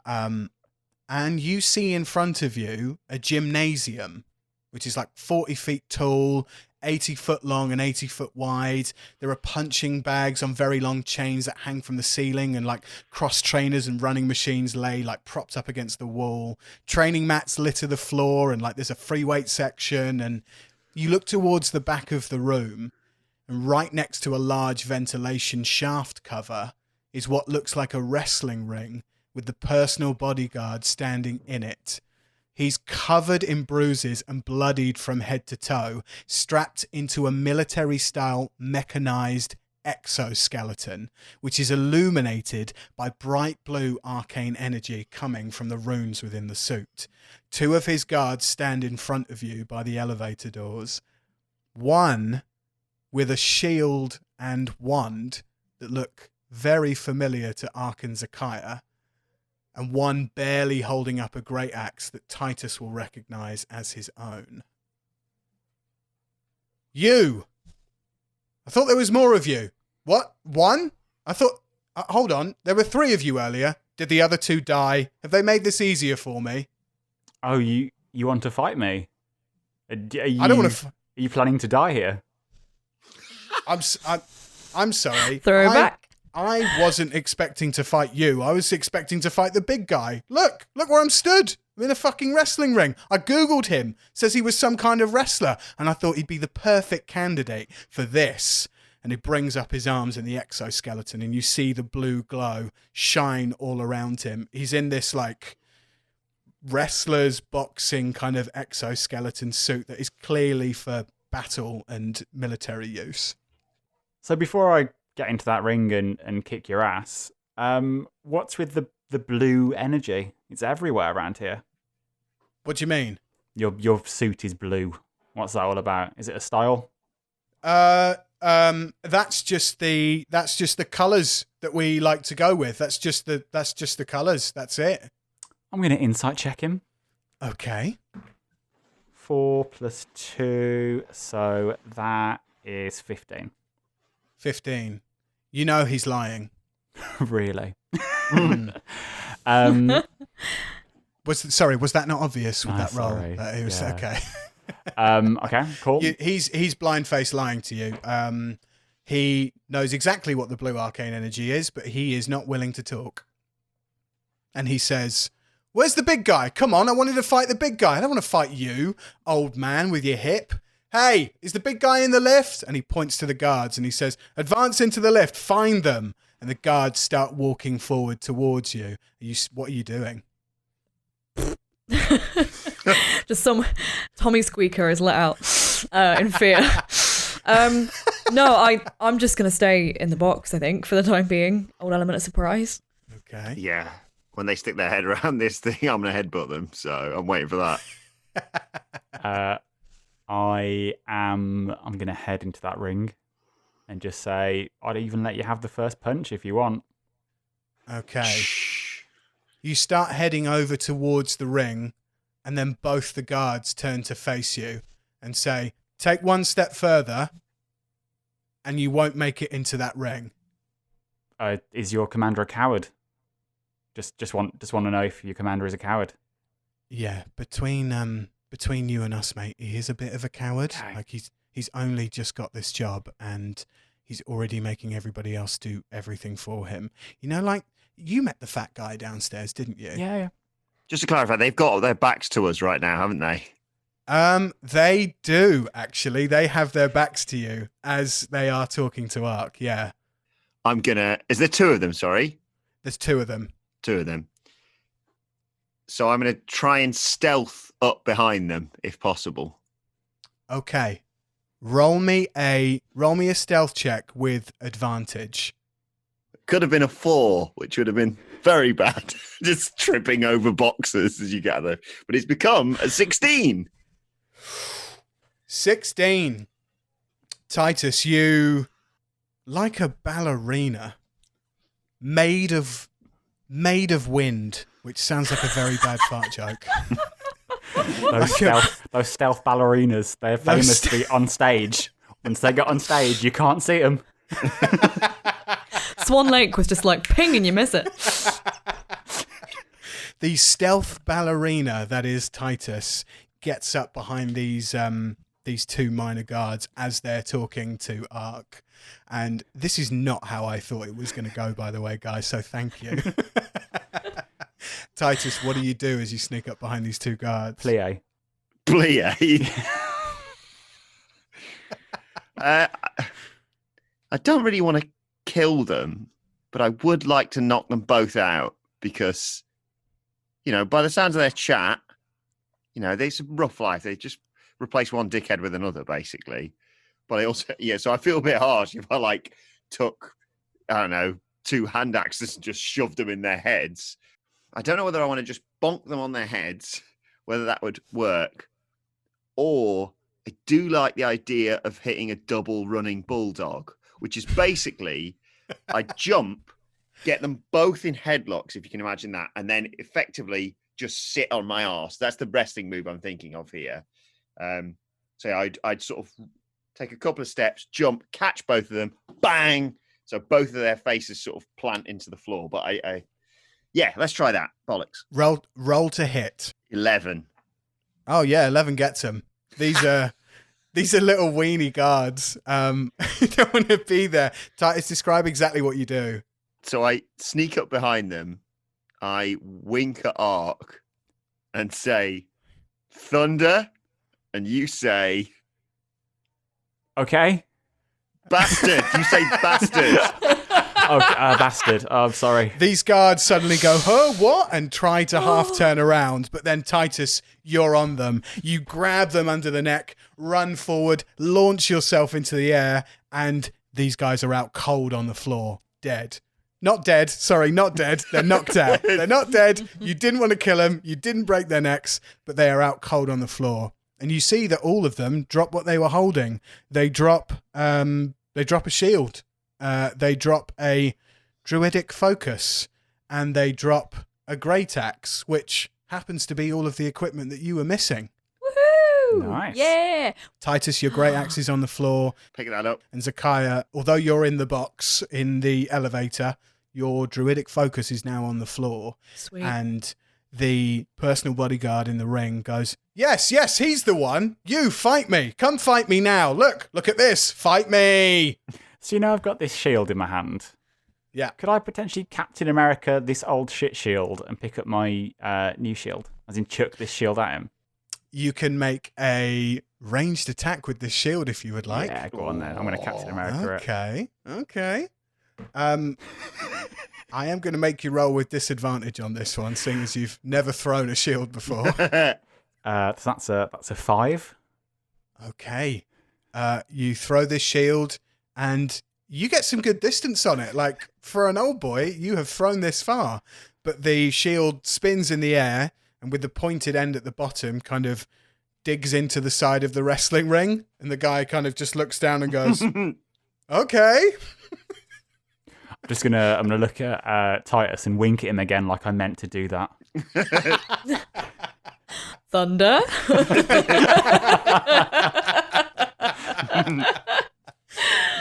And you see in front of you a gymnasium, which is like 40 feet tall, 80 foot long and 80 foot wide. There are punching bags on very long chains that hang from the ceiling, and like cross trainers and running machines lay like propped up against the wall. Training mats litter the floor, and like there's a free weight section. And you look towards the back of the room, and right next to a large ventilation shaft cover is what looks like a wrestling ring with the personal bodyguard standing in it. He's covered in bruises and bloodied from head to toe, strapped into a military-style mechanized exoskeleton, which is illuminated by bright blue arcane energy coming from the runes within the suit. 2 of his guards stand in front of you by the elevator doors. One with a shield and wand that look very familiar to Aark and Zakaiya, and one barely holding up a great axe that Titus will recognize as his own. You! I thought there was more of you. What? 1? I thought... hold on. There were 3 of you earlier. Did the other two die? Have they made this easier for me? Oh, you want to fight me? I don't want to. Are you planning to die here? I'm sorry. Throw it back. I wasn't expecting to fight you. I was expecting to fight the big guy. Look where I'm stood. I'm in a fucking wrestling ring. I Googled him. Says he was some kind of wrestler. And I thought he'd be the perfect candidate for this. And he brings up his arms in the exoskeleton and you see the blue glow shine all around him. He's in this like wrestler's boxing kind of exoskeleton suit that is clearly for battle and military use. So before I get into that ring and kick your ass, what's with the blue energy? It's everywhere around here. What do you mean? Your suit is blue. What's that all about? Is it a style? That's just the colours that we like to go with. That's just the colours. That's it. I'm going to insight check him. Okay. 4 + 2, so that is 15. 15. You know he's lying. Really? Was that not obvious with that roll? Sorry. It was Yeah. okay. Okay, cool. He's blind-faced lying to you. He knows exactly what the blue arcane energy is, but he is not willing to talk. And he says, "Where's the big guy? Come on, I wanted to fight the big guy. I don't want to fight you, old man with your hip. Hey, is the big guy in the lift?" And he points to the guards and he says, "Advance into the lift, find them." And the guards start walking forward towards you. What are you doing? Just some Tommy Squeaker is let out in fear. No, I'm just going to stay in the box, I think, for the time being. Old element of surprise. Okay. Yeah. When they stick their head around this thing, I'm going to headbutt them. So I'm waiting for that. I'm going to head into that ring and just say, I'd even let you have the first punch if you want. Okay. You start heading over towards the ring, and then both the guards turn to face you and say, "Take one step further, and you won't make it into that ring." Is your commander a coward? Just want to know if your commander is a coward. Yeah, between you and us, mate, he is a bit of a coward. Okay. Like he's only just got this job, and he's already making everybody else do everything for him. You know, like you met the fat guy downstairs, didn't you? Yeah. Just to clarify, they've got their backs to us right now, haven't they? They do, actually. They have their backs to you as they are talking to Aark, yeah. Is there two of them, sorry? There's two of them. Two of them. So I'm going to try and stealth up behind them, if possible. Okay. Roll me a stealth check with advantage. Could have been a 4, which would have been very bad. Just tripping over boxes, as you gather. But it's become a 16. 16. Titus, you, like a ballerina, made of wind, which sounds like a very bad fart joke. Those stealth ballerinas, they're famous to be on stage. Once they get on stage, you can't see them. Swan Lake was just like ping and you miss it. The stealth ballerina that is Titus gets up behind these two minor guards as they're talking to Aark. And this is not how I thought it was going to go, by the way, guys, so thank you. Titus, what do you do as you sneak up behind these two guards? Plie. I don't really want to kill them, but I would like to knock them both out because, by the sounds of their chat, it's a rough life. They just replace one dickhead with another, basically. But I also, so I feel a bit harsh if I took, I don't know, 2 hand axes and just shoved them in their heads. I don't know whether I want to just bonk them on their heads, whether that would work, or I do like the idea of hitting a double running bulldog, which is basically I jump, get them both in headlocks, if you can imagine that, and then effectively just sit on my arse. That's the wrestling move I'm thinking of here. So I'd sort of take a couple of steps, jump, catch both of them, bang. So both of their faces sort of plant into the floor. But Yeah, let's try that. Bollocks. Roll to hit. 11. Oh yeah, 11 gets him. These are little weenie guards. You don't want to be there. Titus, describe exactly what you do. So I sneak up behind them. I wink at Aark and say, "Thunder," and you say, Okay. "Bastard." You say, "Bastard." Oh, bastard. Oh, I'm sorry. These guards suddenly go, huh, what? And try to half turn around. But then, Titus, you're on them. You grab them under the neck, run forward, launch yourself into the air, and these guys are out cold on the floor, dead. Not dead. Sorry, not dead. They're knocked out. They're not dead. You didn't want to kill them. You didn't break their necks, but they are out cold on the floor. And you see that all of them drop what they were holding. They drop a shield. They drop a druidic focus, and they drop a great axe, which happens to be all of the equipment that you were missing. Woohoo! Nice. Yeah. Titus, your great axe is on the floor, Pick that up. and Zakaiya, although you're in the box in the elevator, your druidic focus is now on the floor, Sweet. and the personal bodyguard in the ring goes, yes, he's the one. You fight me. Come fight me now. Look at this. Fight me. So I've got this shield in my hand. Yeah. Could I potentially Captain America this old shit shield and pick up my new shield? As in chuck this shield at him? You can make a ranged attack with this shield if you would like. Yeah, go on then. I'm going to Captain America it. Okay. I am going to make you roll with disadvantage on this one, seeing as you've never thrown a shield before. So that's a 5. Okay. You throw this shield, and you get some good distance on it. Like, for an old boy, you have thrown this far. But the shield spins in the air, and with the pointed end at the bottom, kind of digs into the side of the wrestling ring. And the guy kind of just looks down and goes, okay. I'm gonna look at Titus and wink at him again, like I meant to do that. Thunder.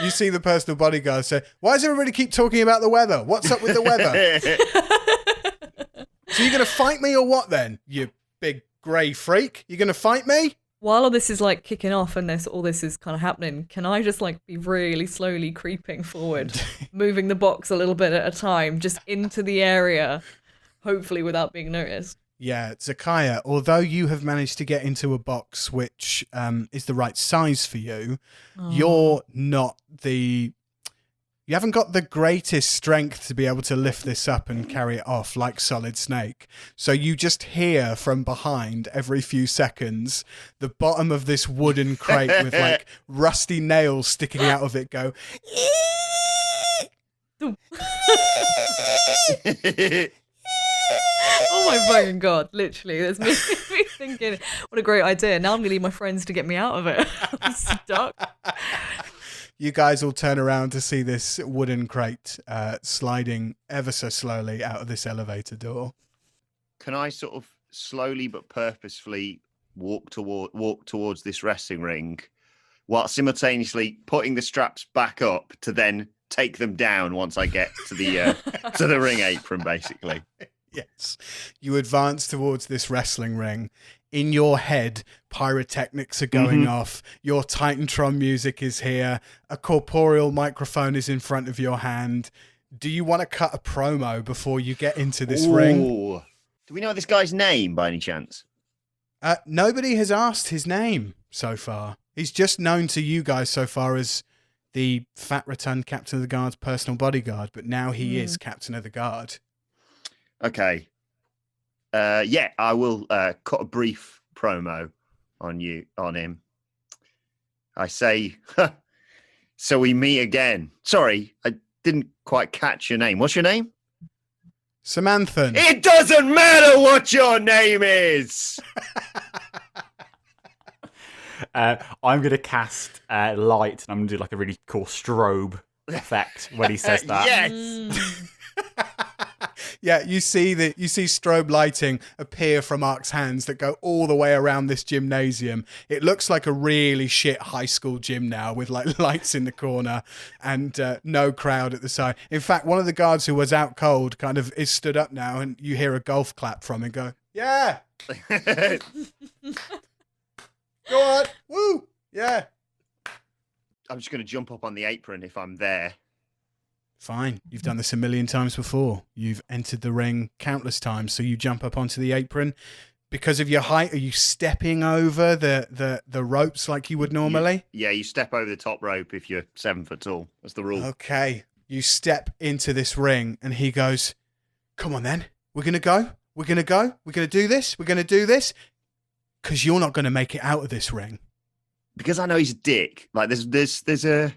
You see the personal bodyguard say, why does everybody keep talking about the weather? What's up with the weather? So you're going to fight me or what then, you big grey freak? You're going to fight me? While all this is like kicking off and all this is kind of happening, can I just like be really slowly creeping forward, moving the box a little bit at a time, just into the area, hopefully without being noticed? Yeah, Zakaiya, although you have managed to get into a box which is the right size for you, you haven't got the greatest strength to be able to lift this up and carry it off like Solid Snake. So you just hear from behind every few seconds the bottom of this wooden crate with like rusty nails sticking out of it go. Oh my fucking god, literally. There's me thinking, what a great idea. Now I'm going to need my friends to get me out of it. I'm stuck. You guys all turn around to see this wooden crate sliding ever so slowly out of this elevator door. Can I sort of slowly but purposefully walk towards this wrestling ring while simultaneously putting the straps back up to then take them down once I get to the ring apron, basically? Yes. You advance towards this wrestling ring. In your head, pyrotechnics are going off. Your Titantron music is here. A corporeal microphone is in front of your hand. Do you want to cut a promo before you get into this ring? Do we know this guy's name by any chance? Nobody has asked his name so far. He's just known to you guys so far as the fat rotund Captain of the Guard's personal bodyguard, but now he is Captain of the Guard. Okay. Yeah, I will cut a brief promo on him. I say, so we meet again. Sorry, I didn't quite catch your name. What's your name? Samanthan. It doesn't matter what your name is. I'm going to cast light, and I'm going to do like a really cool strobe effect when he says that. Yes. Yeah, you see strobe lighting appear from Aark's hands that go all the way around this gymnasium. It looks like a really shit high school gym now with like lights in the corner and no crowd at the side. In fact, one of the guards who was out cold kind of is stood up now, and you hear a golf clap from him go, "Yeah, go on, woo, yeah." I'm just going to jump up on the apron if I'm there. Fine. You've done this a million times before. You've entered the ring countless times. So you jump up onto the apron. Because of your height, are you stepping over the ropes like you would normally? You step over the top rope if you're 7 foot tall. That's the rule. Okay. You step into this ring and he goes, "Come on then. We're going to go. We're going to go. We're going to do this. We're going to do this. Because you're not going to make it out of this ring." Because I know he's a dick. Like there's a...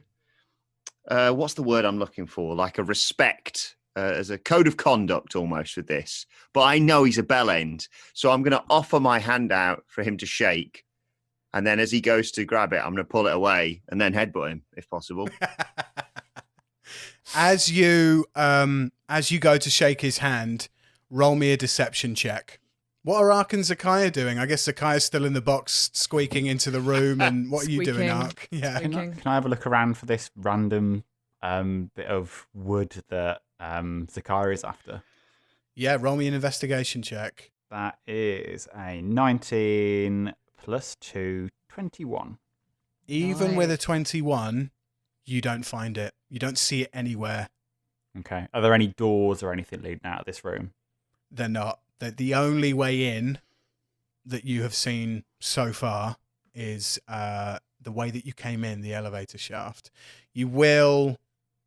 what's the word I'm looking for? Like a respect, as a code of conduct almost with this. But I know he's a bell end, so I'm going to offer my hand out for him to shake. And then as he goes to grab it, I'm going to pull it away and then headbutt him if possible. As you go to shake his hand, roll me a deception check. What are Aark and Zakaiya doing? I guess Zakaiya's still in the box, squeaking into the room. And what are you doing, Aark? Yeah. Can I have a look around for this random bit of wood that Zakaiya is after? Yeah, roll me an investigation check. That is a 19 plus 2, 21. Even with a 21, you don't find it. You don't see it anywhere. Okay. Are there any doors or anything leading out of this room? They're not. The only way in that you have seen so far is the way that you came in, the elevator shaft. You will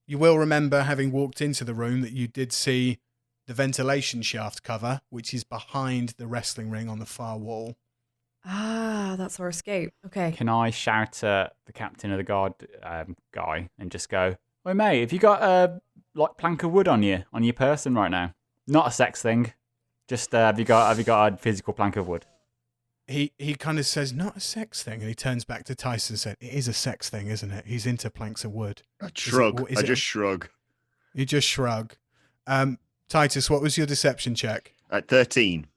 remember, having walked into the room, that you did see the ventilation shaft cover, which is behind the wrestling ring on the far wall. Ah, that's our escape. Okay. Can I shout at the captain of the guard guy and just go, "Hey mate, have you got a plank of wood on your person right now? Not a sex thing. Just have you got a physical plank of wood?" He kind of says, "Not a sex thing," and he turns back to Tyson and said, "It is a sex thing, isn't it? He's into planks of wood." I shrug. I just shrug. You just shrug. Titus, what was your deception check? At 13.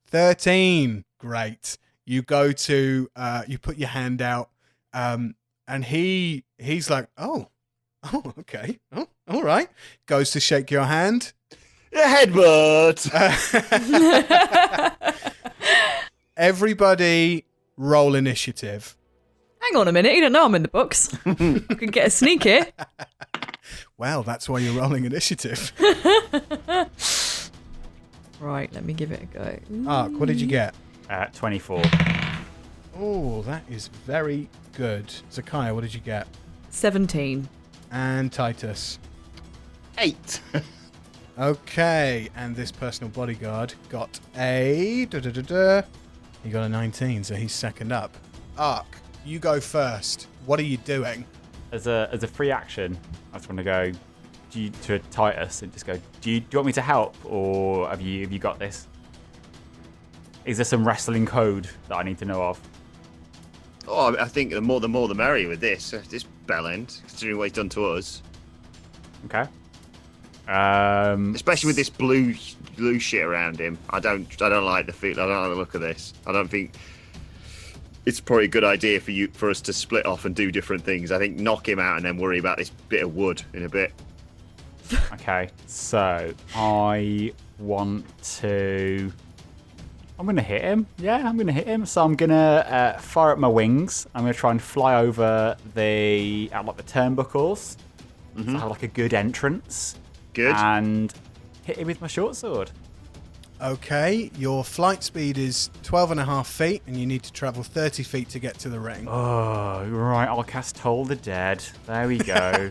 13. Great. You go to you put your hand out, and he's like, oh, okay, oh, all right. Goes to shake your hand. Headbutt. Everybody roll initiative. Hang on a minute, you don't know I'm in the books. I could get a sneak here. Well, that's why you're rolling initiative. Right, let me give it a go. Aark, what did you get? 24. Oh, that is very good. Zakaiya, what did you get? 17. And Titus? 8. Okay, and this personal bodyguard got a... He got a 19, so he's second up. Aark, you go first. What are you doing? As a free action, I just want to go to Titus and just go, do you want me to help, or have you got this? Is there some wrestling code that I need to know of? Oh, I think the more the merrier with this. This bellend, considering what he's done to us. Okay. Especially with this blue shit around him. I don't like the feel. I don't like the look of this. I don't think it's probably a good idea for us to split off and do different things. I think knock him out and then worry about this bit of wood in a bit. Okay, so I'm going to hit him. Yeah, I'm going to hit him. So I'm going to fire up my wings. I'm going to try and fly over the turnbuckles. Mm-hmm. So I have like a good entrance. Good. And hit him with my short sword. Okay, your flight speed is 12.5 feet, and you need to travel 30 feet to get to the ring. Oh, right. I'll cast Toll the Dead. There we go.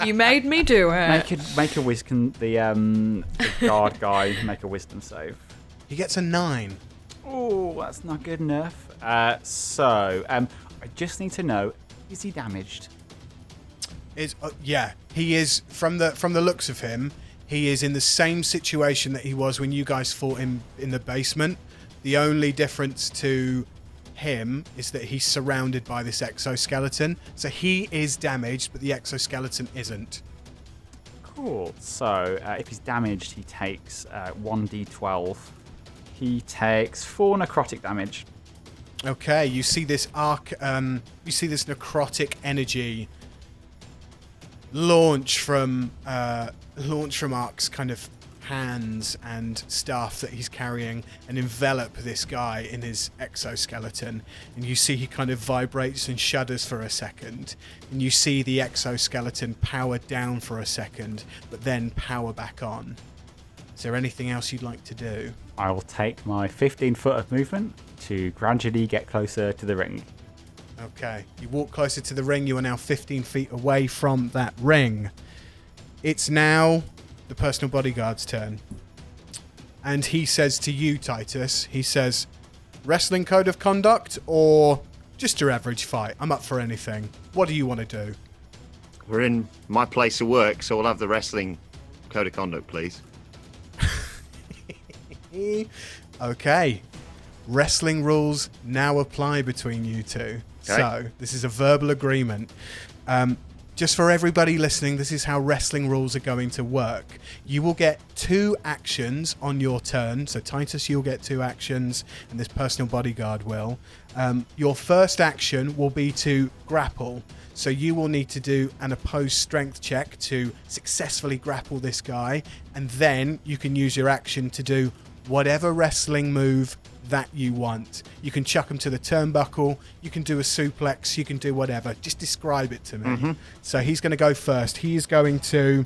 You made me do it. Make a wisdom. The guard guy make a wisdom save. He gets a 9. Oh, that's not good enough. So I just need to know: is he damaged? Yeah, he is. From the looks of him, he is in the same situation that he was when you guys fought him in the basement. The only difference to him is that he's surrounded by this exoskeleton. So he is damaged, but the exoskeleton isn't. Cool. So if he's damaged, he takes 1d12. He takes 4 necrotic damage. Okay, you see this Aark, you see this necrotic energy launch from Aark's kind of hands and staff that he's carrying and envelop this guy in his exoskeleton, and you see he kind of vibrates and shudders for a second, and you see the exoskeleton power down for a second but then power back on. Is there anything else you'd like to do? I will take my 15 foot of movement to gradually get closer to the ring. Okay, you walk closer to the ring. You are now 15 feet away from that ring. It's now the personal bodyguard's turn. And he says to you, Titus, he says, wrestling code of conduct or just your average fight? I'm up for anything. What do you want to do? We're in my place of work, so we'll have the wrestling code of conduct, please. Okay. Wrestling rules now apply between you two. Okay. So, this is a verbal agreement. Just for everybody listening, this is how wrestling rules are going to work. You will get 2 actions on your turn. So, Titus, you'll get 2 actions, and this personal bodyguard will. Your first action will be to grapple. So, you will need to do an opposed strength check to successfully grapple this guy, and then you can use your action to do whatever wrestling move that you want. You can chuck him to the turnbuckle, you can do a suplex, you can do whatever. Just describe it to me. Mm-hmm. So he's going to go first. He's going to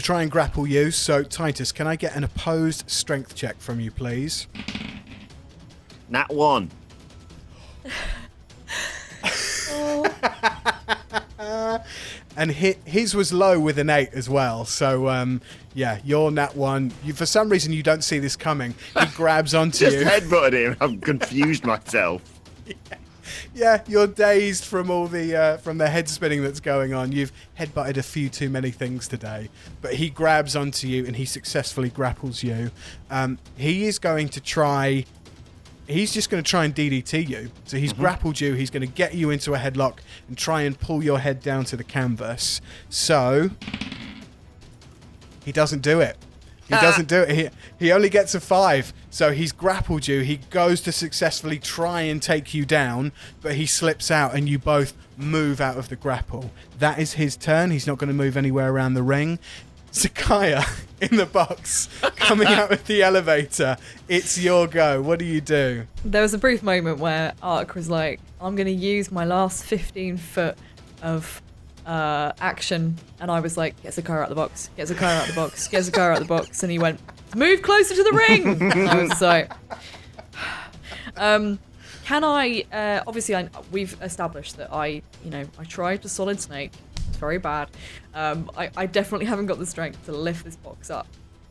try and grapple you. So Titus, can I get an opposed strength check from you, please? Nat 1. And his was low with an 8 as well. So, yeah, you're nat 1. For some reason, you don't see this coming. He grabs onto Just you. headbutted him. I'm confused myself. Yeah, you're dazed from all the from the head spinning that's going on. You've headbutted a few too many things today. But he grabs onto you and he successfully grapples you. He is going to try... He's just going to try and DDT you. So he's grappled you. He's going to get you into a headlock and try and pull your head down to the canvas. So he doesn't do it. He doesn't do it. He only gets a 5. So he's grappled you. He goes to successfully try and take you down, but he slips out and you both move out of the grapple. That is his turn. He's not going to move anywhere around the ring. Zakaiya in the box coming out of the elevator. It's your go. What do you do? There was a brief moment where Aark was like, I'm going to use my last 15 foot of action. And I was like, get Zakaiya out the box. Get Zakaiya out the box. Get Zakaiya out the box. And he went, move closer to the ring. And I was like, can I, obviously we've established that I tried to Solid Snake. It's very bad. I definitely haven't got the strength to lift this box up.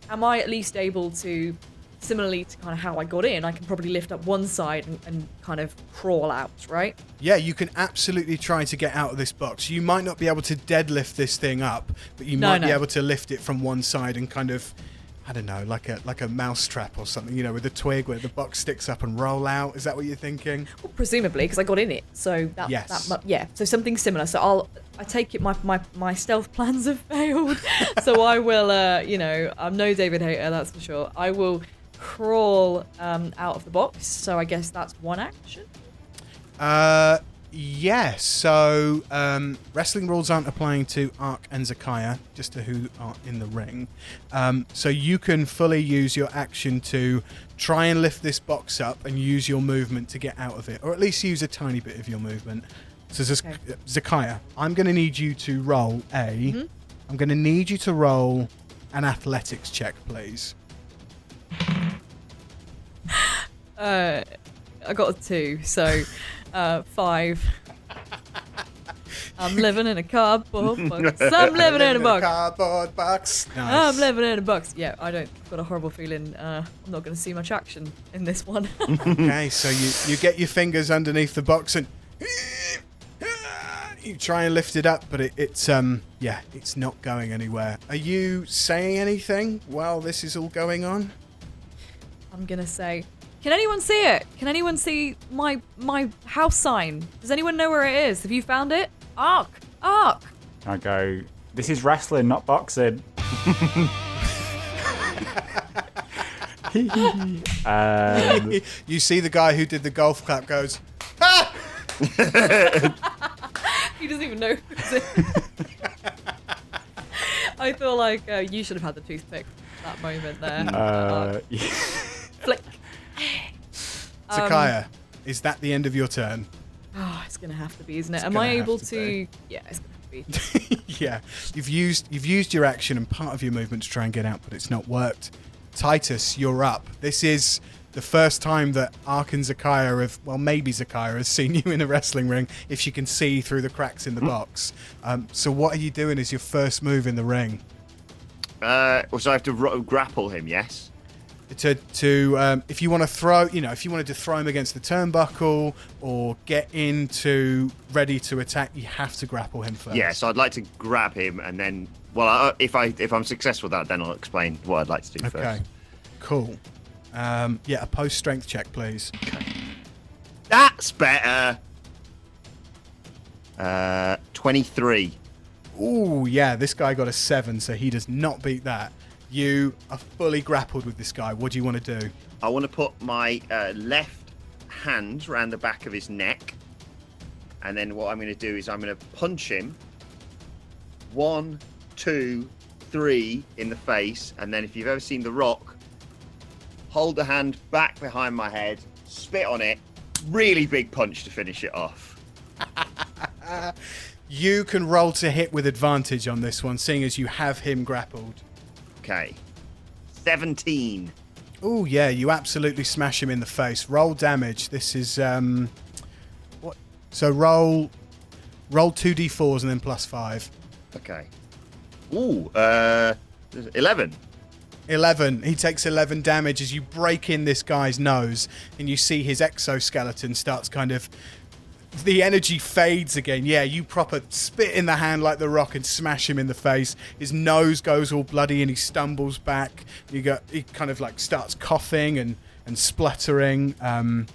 Am I at least able to, similarly to kind of how I got in, I can probably lift up one side and kind of crawl out, right? Yeah, you can absolutely try to get out of this box. You might not be able to deadlift this thing up, but you might be able to lift it from one side and kind of, I don't know, like a mouse trap or something, with a twig where the box sticks up and roll out. Is that what you're thinking? Well, presumably, because I got in it. So so something similar. So I take it my stealth plans have failed. So I will, I'm no David Hayter, that's for sure. I will crawl out of the box. So I guess that's one action. Yeah, so wrestling rules aren't applying to Aark and Zakaiya, just to who are in the ring. So you can fully use your action to try and lift this box up and use your movement to get out of it, or at least use a tiny bit of your movement. So Zakaiya, I'm going to need you to roll I'm going to need you to roll an athletics check, please. I got a 2, so 5. I'm living in a cardboard box. I'm living in a box. Cardboard box. Nice. I'm living in a box. Yeah, I've got a horrible feeling I'm not going to see much action in this one. Okay, so you get your fingers underneath the box and you try and lift it up, but it's not going anywhere. Are you saying anything while this is all going on? I'm going to say, can anyone see it? Can anyone see my house sign? Does anyone know where it is? Have you found it? Aark! I go, This is wrestling, not boxing. You see the guy who did the golf clap goes, "Ha!" He doesn't even know. I feel like you should have had the toothpick at that moment there. Flick. Zakaiya, is that the end of your turn? Oh, it's gonna have to be, isn't it? It's Am gonna I have able to to? Yeah, it's gonna be. Yeah, you've used your action and part of your movement to try and get out, but it's not worked. Titus, you're up. This is the first time that Aark and Zakaiya have, well, maybe Zakaiya has seen you in a wrestling ring, if she can see through the cracks in the box. So what are you doing as your first move in the ring? So I have to grapple him, yes? To if you want to throw, if you wanted to throw him against the turnbuckle or get into ready to attack, you have to grapple him first. Yeah, so I'd like to grab him and then, well, if I'm successful with that, then I'll explain what I'd like to do first. Okay, cool. A post strength check, please. Okay. That's better. 23. Ooh, yeah, this guy got a 7, so he does not beat that. You are fully grappled with this guy. What do you want to do? I want to put my left hand around the back of his neck. And then what I'm going to do is I'm going to punch him 1, 2, 3 in the face. And then if you've ever seen The Rock, hold the hand back behind my head, spit on it, really big punch to finish it off. You can roll to hit with advantage on this one, seeing as you have him grappled. Okay. 17. Oh yeah, you absolutely smash him in the face. Roll damage. This is what? So roll 2d4s and then +5. Okay. Ooh, 11. 11. He takes 11 damage as you break in this guy's nose, and you see his exoskeleton starts kind of. The energy fades again. Yeah, you proper spit in the hand like The Rock and smash him in the face. His nose goes all bloody and he stumbles back. He kind of like starts coughing and spluttering. And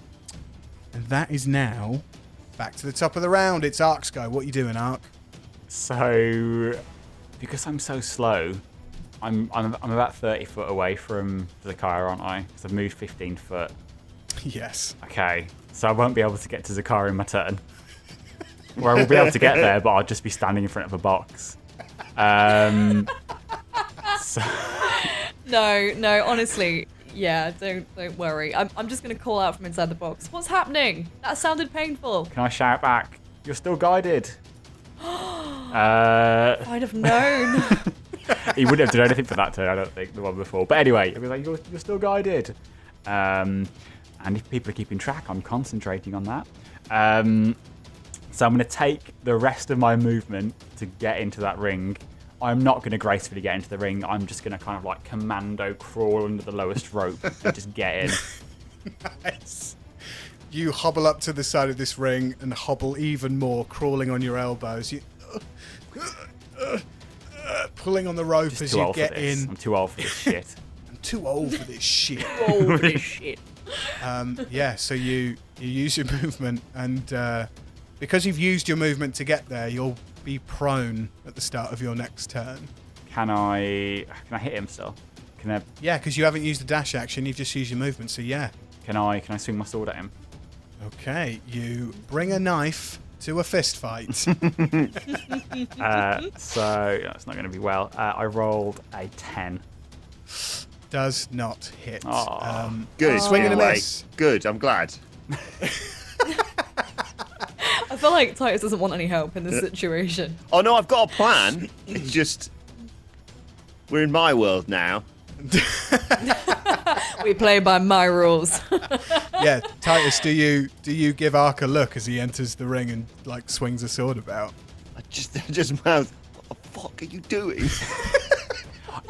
that is now back to the top of the round. It's Aark's go. What are you doing, Aark? So, because I'm so slow, I'm about 30 foot away from Zakaiya, aren't I? Because I've moved 15 foot. Yes. Okay, so I won't be able to get to Zakaiya in my turn. Or I will be able to get there, but I'll just be standing in front of a box. So... No, honestly, yeah, don't worry. I'm just going to call out from inside the box. What's happening? That sounded painful. Can I shout back? You're still guided. I'd have known. He wouldn't have done anything for that turn, I don't think, the one before. But anyway, I'd be like, you're still guided. And if people are keeping track, I'm concentrating on that. So I'm going to take the rest of my movement to get into that ring. I'm not going to gracefully get into the ring. I'm just going to kind of like commando crawl under the lowest rope and just get in. Nice. You hobble up to the side of this ring and hobble even more, crawling on your elbows. You pulling on the rope Just as too you old get for this. in. I'm too old for this shit. I'm too old for this shit. Oh, this shit. So you use your movement, and because you've used your movement to get there, you'll be prone at the start of your next turn. Can I hit him still? Can I? Yeah, because you haven't used the dash action, you've just used your movement, so yeah. Can I swing my sword at him? Okay, you bring a knife to a fist fight. So that's not going to be well. I rolled a 10. Does not hit. Good. Swing and a Anyway, miss. good. I'm glad. I feel like Titus doesn't want any help in this situation. Oh no, I've got a plan. It's just we're in my world now. We play by my rules. Yeah, Titus, do you give Aark a look as he enters the ring and like swings a sword about? I just mouth. What the fuck are you doing?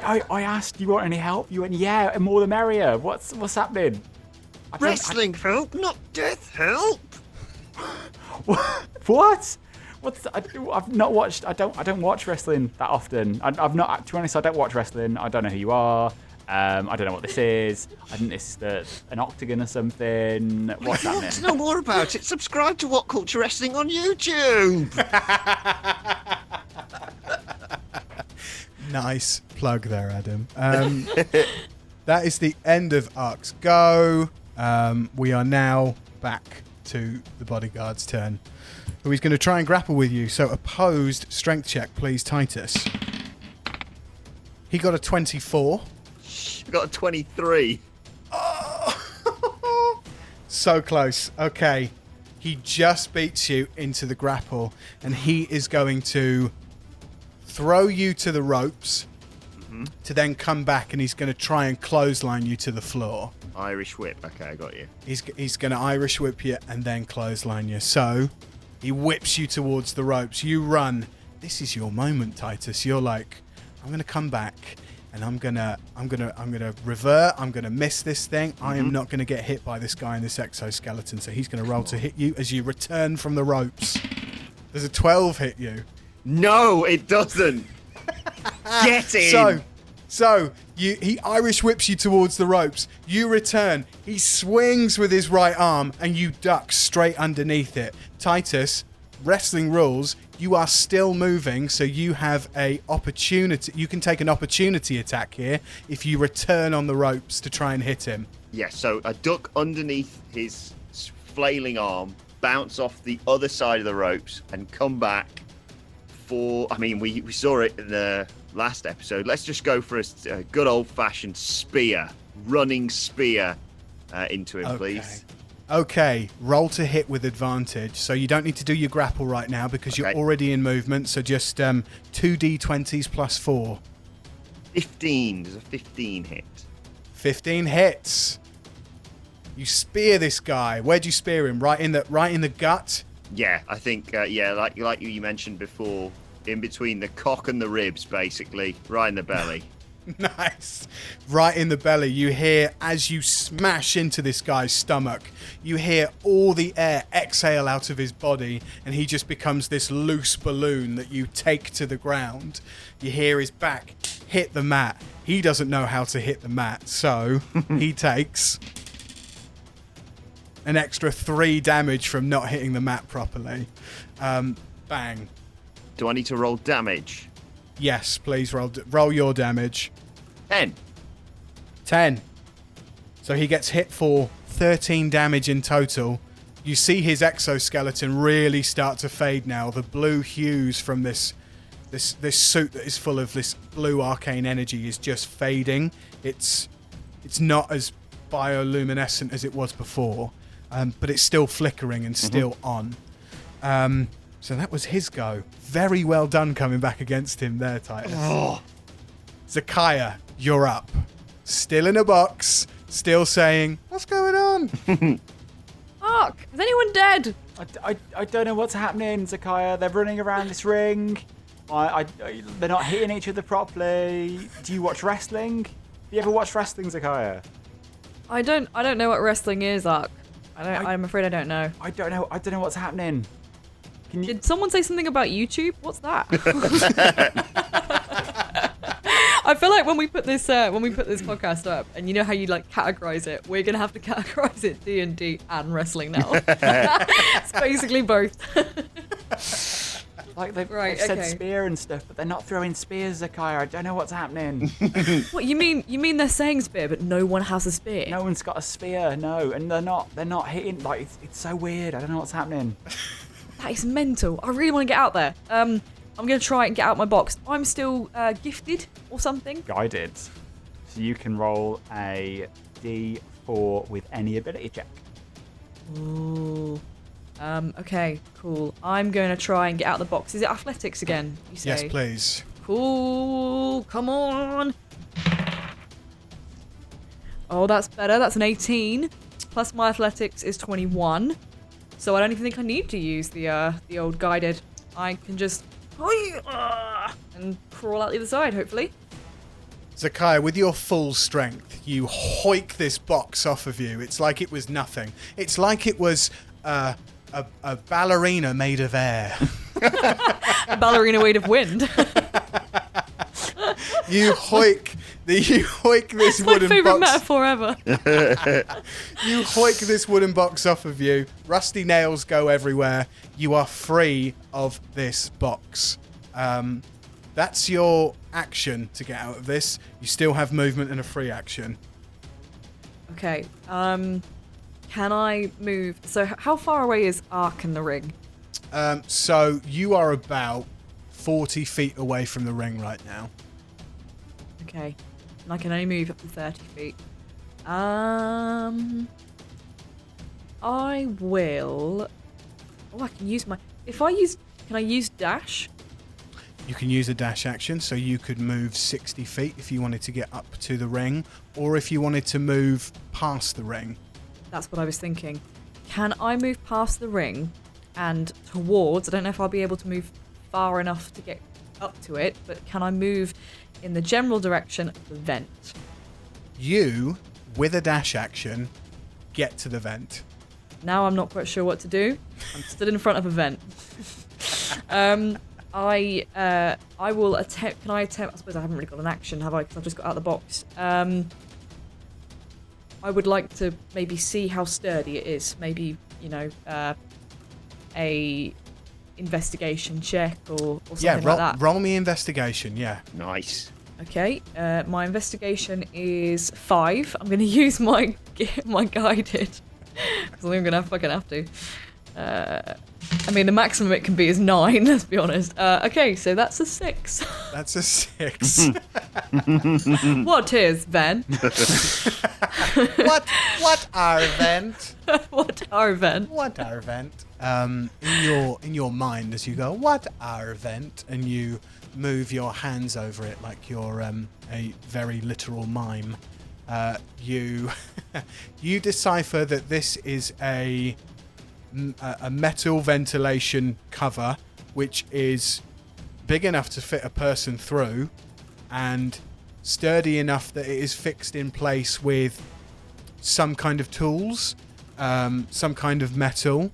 I asked you want any help. You went, yeah, and more the merrier. What's happening? Wrestling help, not death help. What? I've not watched. I don't watch wrestling that often. I've not. To be honest, I don't watch wrestling. I don't know who you are. I don't know what this is. I think this is an octagon or something. What's If you want happening? to know more about it, subscribe to What Culture Wrestling on YouTube. Nice plug there, Adam. That is the end of Aark's go. We are now back to the bodyguard's turn, who is going to try and grapple with you. So opposed strength check, please, Titus. He got a 24. I got a 23. Oh. So close. Okay. He just beats you into the grapple, and he is going to throw you to the ropes to then come back, and he's going to try and clothesline you to the floor. Irish whip. Okay, I got you. He's going to Irish whip you and then clothesline you. So he whips you towards the ropes. You run. This is your moment, Titus. You're like, I'm going to come back and I'm going to revert. I'm going to miss this thing. I am not going to get hit by this guy in this exoskeleton. So he's going to roll to hit you as you return from the ropes. Does a 12 hit you? No, it doesn't. Get in. So he Irish whips you towards the ropes. You return. He swings with his right arm and you duck straight underneath it. Titus, wrestling rules, you are still moving, so you have a opportunity. You can take an opportunity attack here if you return on the ropes to try and hit him. Yes, so I duck underneath his flailing arm, bounce off the other side of the ropes, and come back for... I mean, we saw it in the last episode. Let's just go for a good old-fashioned spear, running spear into him, please. Okay, roll to hit with advantage. So you don't need to do your grapple right now because you're already in movement. So just 2 d20s plus 4. 15. Does a 15 hit? 15 hits. You spear this guy. Where'd you spear him? Right in the gut? Yeah, I think, like you mentioned before, in between the cock and the ribs, basically. Right in the belly. Nice. Right in the belly. You hear, as you smash into this guy's stomach, you hear all the air exhale out of his body, and he just becomes this loose balloon that you take to the ground. You hear his back hit the mat. He doesn't know how to hit the mat, so he takes an extra 3 damage from not hitting the mat properly. Bang. Do I need to roll damage? Yes, please roll your damage. 10. So he gets hit for 13 damage in total. You see his exoskeleton really start to fade now. The blue hues from this suit that is full of this blue arcane energy is just fading. It's not as bioluminescent as it was before, but it's still flickering and still on. So that was his go. Very well done coming back against him there, Titus. Zakaiya, you're up. Still in a box, still saying, what's going on? Aark, is anyone dead? I don't know what's happening, Zakaiya. They're running around this ring. They're not hitting each other properly. Do you watch wrestling? Do you ever watch wrestling, Zakaiya? I don't know what wrestling is, Aark. I'm afraid I don't know. I don't know what's happening. Did someone say something about YouTube? What's that? I feel like when we put this podcast up, and you know how you like categorize it, we're gonna have to categorize it D&D and wrestling now. It's basically both. Like they've said spear and stuff, but they're not throwing spears, Zakaiya. I don't know what's happening. What you mean? You mean they're saying spear, but no one has a spear? No one's got a spear, no, and they're not hitting. Like it's so weird. I don't know what's happening. That is mental. I really want to get out there. I'm going to try and get out my box. I'm still gifted or something. Guided. So you can roll a D4 with any ability check. Ooh. Okay, cool. I'm going to try and get out the box. Is it athletics again, you say? Yes, please. Cool. Come on. Oh, that's better. That's an 18. Plus my athletics is 21. So I don't even think I need to use the old guided. I can just and crawl out the other side, hopefully. Zakaiya, with your full strength, you hoik this box off of you. It's like it was nothing. It's like it was a ballerina made of air. A ballerina made of wind. You hoik this wooden box. My favourite metaphor ever. You hoik this wooden box off of you. Rusty nails go everywhere. You are free of this box. That's your action to get out of this. You still have movement and a free action. Okay. Can I move? So how far away is Aark and the ring? So you are about 40 feet away from the ring right now. Okay. And I can only move up to 30 feet. I will... Oh, I can use my... Can I use dash? You can use a dash action, so you could move 60 feet if you wanted to get up to the ring, or if you wanted to move past the ring. That's what I was thinking. Can I move past the ring and towards... I don't know if I'll be able to move far enough to get up to it, but can I move in the general direction of the vent? You, with a dash action, get to the vent. Now I'm not quite sure what to do. I'm stood in front of a vent. I will attempt... Can I attempt... I suppose I haven't really got an action, have I? Because I've just got out of the box. I would like to maybe see how sturdy it is. Maybe, a investigation check or something like that. Roll me investigation, yeah. Nice. Okay, my investigation is 5. I'm going to use my guided. Because I think I'm going to fucking have to. The maximum it can be is 9, let's be honest. Okay, so that's a 6. That's a 6. What is, Ben? What are vent? What are vent? What are vent? In your mind as you go, what are vent? And you move your hands over it like you're a very literal mime. You decipher that this is a metal ventilation cover, which is big enough to fit a person through and sturdy enough that it is fixed in place with some kind of tools, some kind of metal.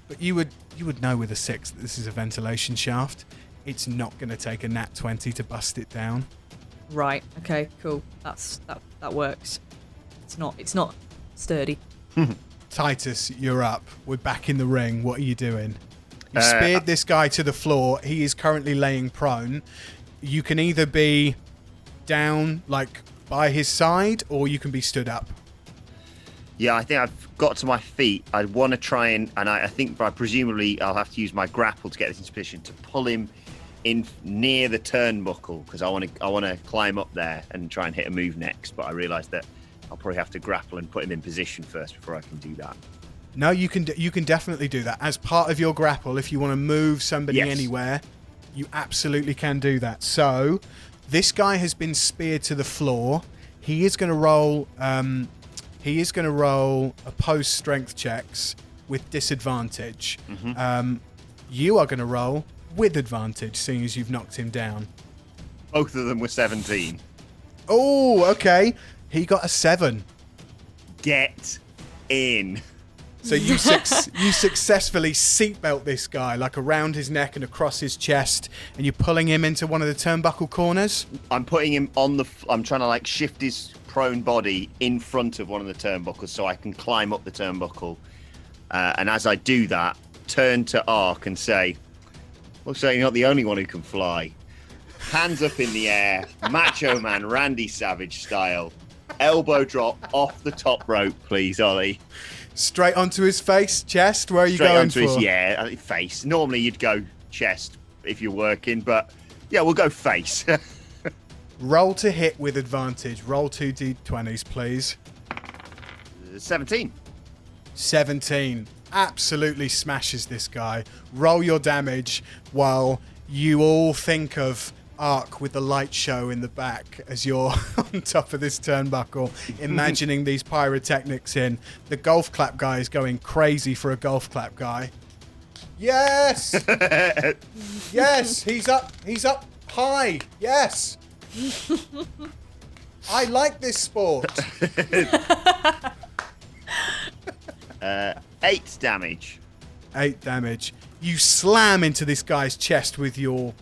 But you would know with a 6 that this is a ventilation shaft. It's not going to take a nat 20 to bust it down. Right. Okay. Cool. That works. It's not sturdy. Titus, you're up. We're back in the ring. What are you doing? You speared this guy to the floor. He is currently laying prone. You can either be down, like, by his side, or you can be stood up. Yeah, I think I've got to my feet. I want to try and I think presumably I'll have to use my grapple to get this into position to pull him in near the turnbuckle, because I want to climb up there and try and hit a move next. But I realise that I'll probably have to grapple and put him in position first before I can do that. No, you can definitely do that as part of your grapple. If you want to move somebody anywhere, you absolutely can do that. So this guy has been speared to the floor. He is going to roll. He is going to roll opposed strength checks with disadvantage. Mm-hmm. You are going to roll with advantage, seeing as you've knocked him down. Both of them were 17. Oh, okay. He got a 7. Get in. So you successfully seatbelt this guy, like around his neck and across his chest, and you're pulling him into one of the turnbuckle corners? I'm putting him on I'm trying to shift his prone body in front of one of the turnbuckles so I can climb up the turnbuckle. And as I do that, turn to Aark and say, looks like you're not the only one who can fly. Hands up in the air, Macho Man Randy Savage style. Elbow drop off the top rope, please, Ollie. Straight onto his face, chest? Where are you going for? His face. Normally you'd go chest if you're working, but yeah, we'll go face. Roll to hit with advantage. Roll 2 d20s, please. 17. 17. Absolutely smashes this guy. Roll your damage while you all think of Aark with the light show in the back as you're on top of this turnbuckle, imagining these pyrotechnics in. The golf clap guy is going crazy for a golf clap guy. Yes! Yes, he's up high. Yes. I like this sport. 8 damage. 8 damage. You slam into this guy's chest with your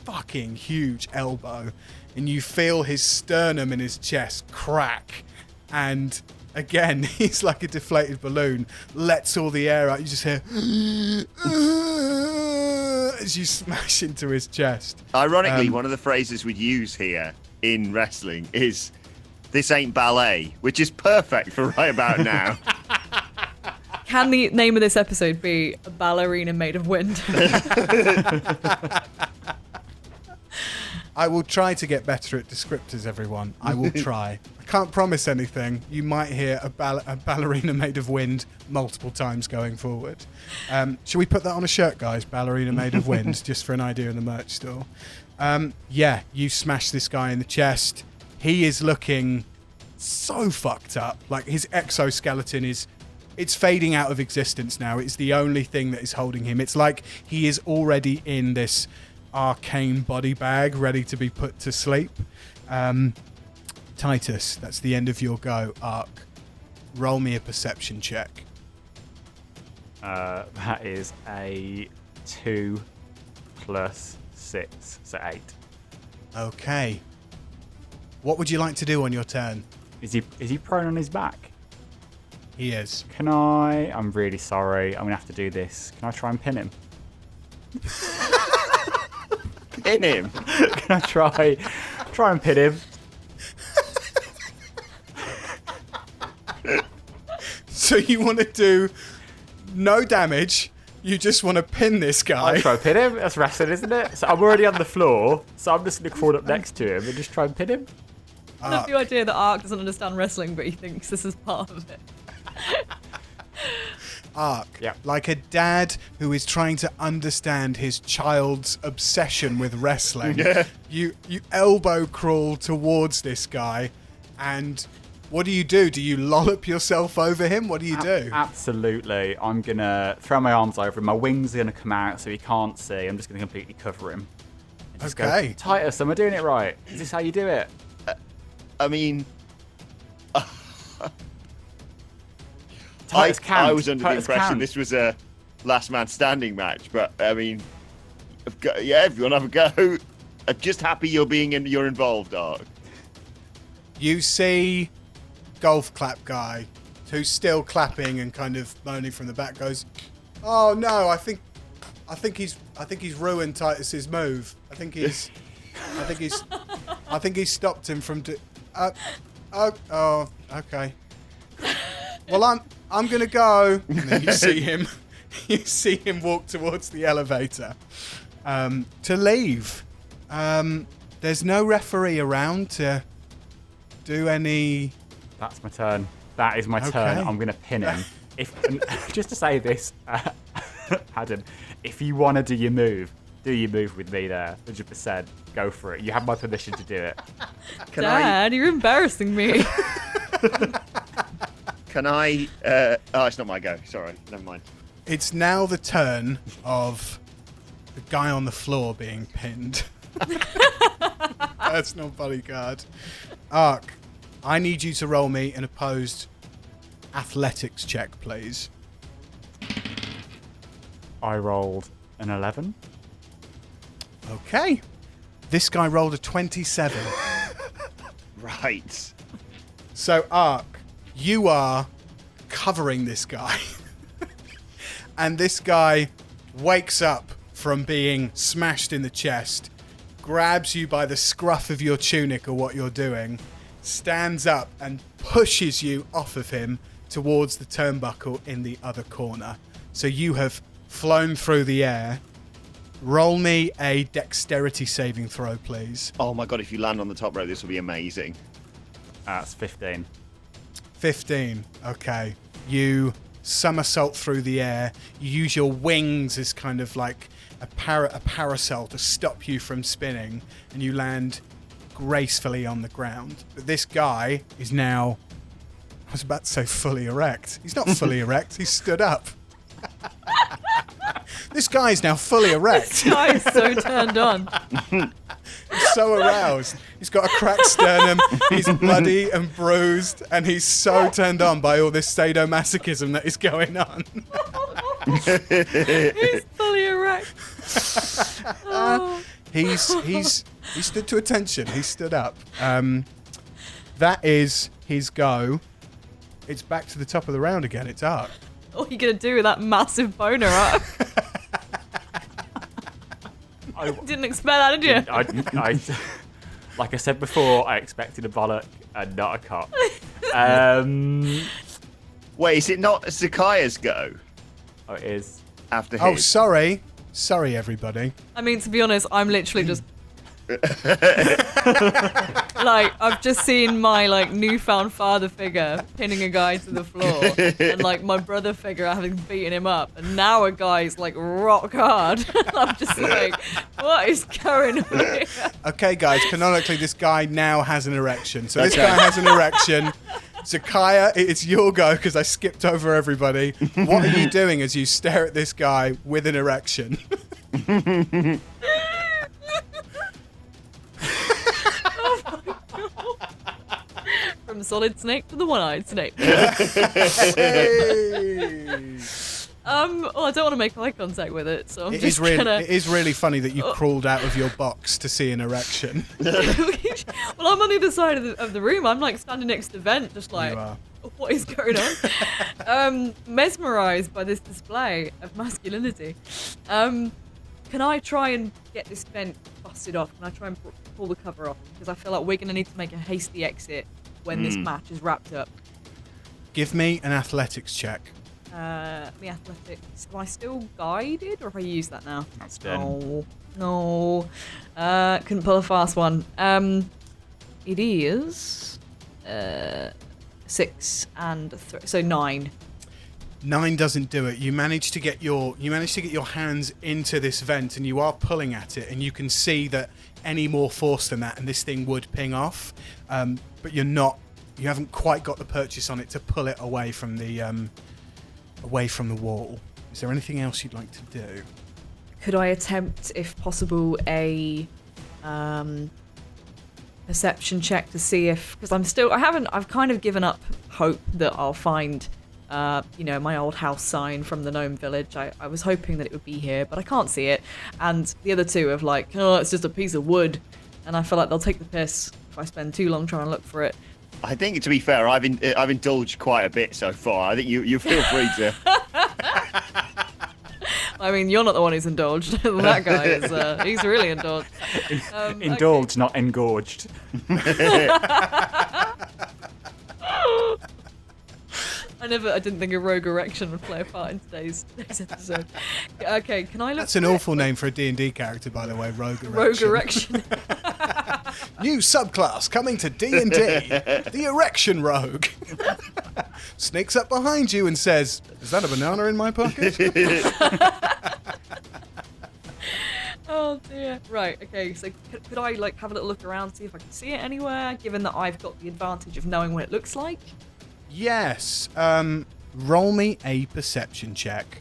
fucking huge elbow, and you feel his sternum in his chest crack, and again he's like a deflated balloon, lets all the air out. You just hear as you smash into his chest. Ironically, one of the phrases we'd use here in wrestling is, "This ain't ballet," which is perfect for right about now. Can the name of this episode be A Ballerina Made of Wind? I will try to get better at descriptors, everyone. I will try. I can't promise anything. You might hear a ballerina made of wind multiple times going forward. Should we put that on a shirt, guys? Ballerina made of wind, just for an idea in the merch store. Yeah, you smash this guy in the chest. He is looking so fucked up. Like, his exoskeleton it's fading out of existence now. It's the only thing that is holding him. It's like he is already in this arcane body bag ready to be put to sleep. Titus, that's the end of your go. Aark, roll me a perception check. That is a 2 + 6, so 8. Okay. What would you like to do on your turn? Is he prone on his back? He is. I'm really sorry. I'm going to have to do this. Can I try and pin him? Pin him. Can I try and pin him? So you want to do no damage, you just want to pin this guy. I'll try and pin him. That's wrestling, isn't it? So I'm already on the floor, so I'm just going to crawl up next to him and just try and pin him. I love the idea that Aark doesn't understand wrestling, but he thinks this is part of it. Aark, Yeah. like a dad who is trying to understand his child's obsession with wrestling. Yeah. You elbow crawl towards this guy, and what do you do? Do you lollop yourself over him? What do you do? Absolutely. I'm going to throw my arms over him. My wings are going to come out so he can't see. I'm just going to completely cover him. And just Okay. Go, Titus, am I doing it right? Is this how you do it? I mean, Titus I was under the Titus impression can't. this was a last man standing match, but I mean, yeah, if you want to have a go, I'm just happy you're involved, Aark. You see golf clap guy who's still clapping and kind of moaning from the back goes, "Oh no, I think he's ruined Titus's move. I think he's stopped him from okay. Well, I'm gonna go." And then you see him walk towards the elevator to leave. There's no referee around to do any. That's my turn. That is my turn. Okay. I'm going to pin him. Just to say this, Adam, if you want to do your move with me there, 100%. Go for it. You have my permission to do it. Dad, you're embarrassing me. Can I? Oh, it's not my go. Sorry, never mind. It's now the turn of the guy on the floor being pinned. Personal bodyguard. Aark, I need you to roll me an opposed athletics check, please. I rolled an 11. Okay. This guy rolled a 27. Right. So, Aark, you are covering this guy. And this guy wakes up from being smashed in the chest, grabs you by the scruff of your tunic or what you're doing, stands up and pushes you off of him towards the turnbuckle in the other corner. So you have flown through the air. Roll me a dexterity saving throw, please. Oh my god, if you land on the top row, this will be amazing. That's 15. 15. Okay. You somersault through the air. You use your wings as kind of like a parasol to stop you from spinning, and you land gracefully on the ground. But this guy is now, I was about to say fully erect. He's not fully erect. He's stood up. This guy is now fully erect. This guy is so turned on. He's so aroused. He's got a cracked sternum. He's bloody and bruised, and he's so turned on by all this sadomasochism that is going on. He's fully erect. Oh. He stood to attention. He stood up. That is his go. It's back to the top of the round again. It's Aark. What are you going to do with that massive boner up? Didn't expect that, did you? Like I said before, I expected a bollock and not a cock. Wait, is it not Zakaiya's go Oh, it is. after Oh, his? sorry. Sorry, everybody. I mean, to be honest, I'm literally just like, I've just seen my like newfound father figure pinning a guy to the floor, and like my brother figure having beaten him up, and now a guy's like rock hard. I'm just like, what is going on here? Okay, guys, canonically, this guy now has an erection. So this guy has an erection. Zakaiya, it's your go because I skipped over everybody. What are you doing as you stare at this guy with an erection? From solid snake to the one-eyed snake. Hey! Well, I don't want to make eye contact with it, so I'm It just is really funny that you crawled out of your box to see an erection. Well, I'm on the other side of the room. I'm like standing next to Vent, just like, You are. what is going on? Mesmerized by this display of masculinity. Can I try and get this Vent busted off? Can I try and pull the cover off? Because I feel like we're going to need to make a hasty exit when this match is wrapped up. Give me an athletics check. The athletics. Am I still guided, or have I used that now? That's done. No. Couldn't pull a fast one. It is 6 and 3, so 9. 9 doesn't do it. You manage to get your hands into this vent, and you are pulling at it, and you can see that any more force than that, and this thing would ping off. But you haven't quite got the purchase on it to pull it away from the wall. Is there anything else you'd like to do? Could I attempt, if possible, a perception check to see if, because I've kind of given up hope that I'll find my old house sign from the gnome village. I was hoping that it would be here, but I can't see it. And the other two have like, oh, it's just a piece of wood. And I feel like they'll take the piss if I spend too long trying to look for it. I think, to be fair, I've indulged quite a bit so far. I think you feel free to. I mean, you're not the one who's indulged. That guy is. He's really indulged. Indulged, not engorged. I didn't think a rogue erection would play a part in today's episode. Okay, can I look? That's an awful name for a D&D character, by the way, rogue erection. Rogue erection. New subclass coming to D&D, the Erection Rogue. Sneaks up behind you and says, "Is that a banana in my pocket?" Oh dear. Right. Okay. So could I like have a little look around, see if I can see it anywhere? Given that I've got the advantage of knowing what it looks like. Yes. Roll me a perception check.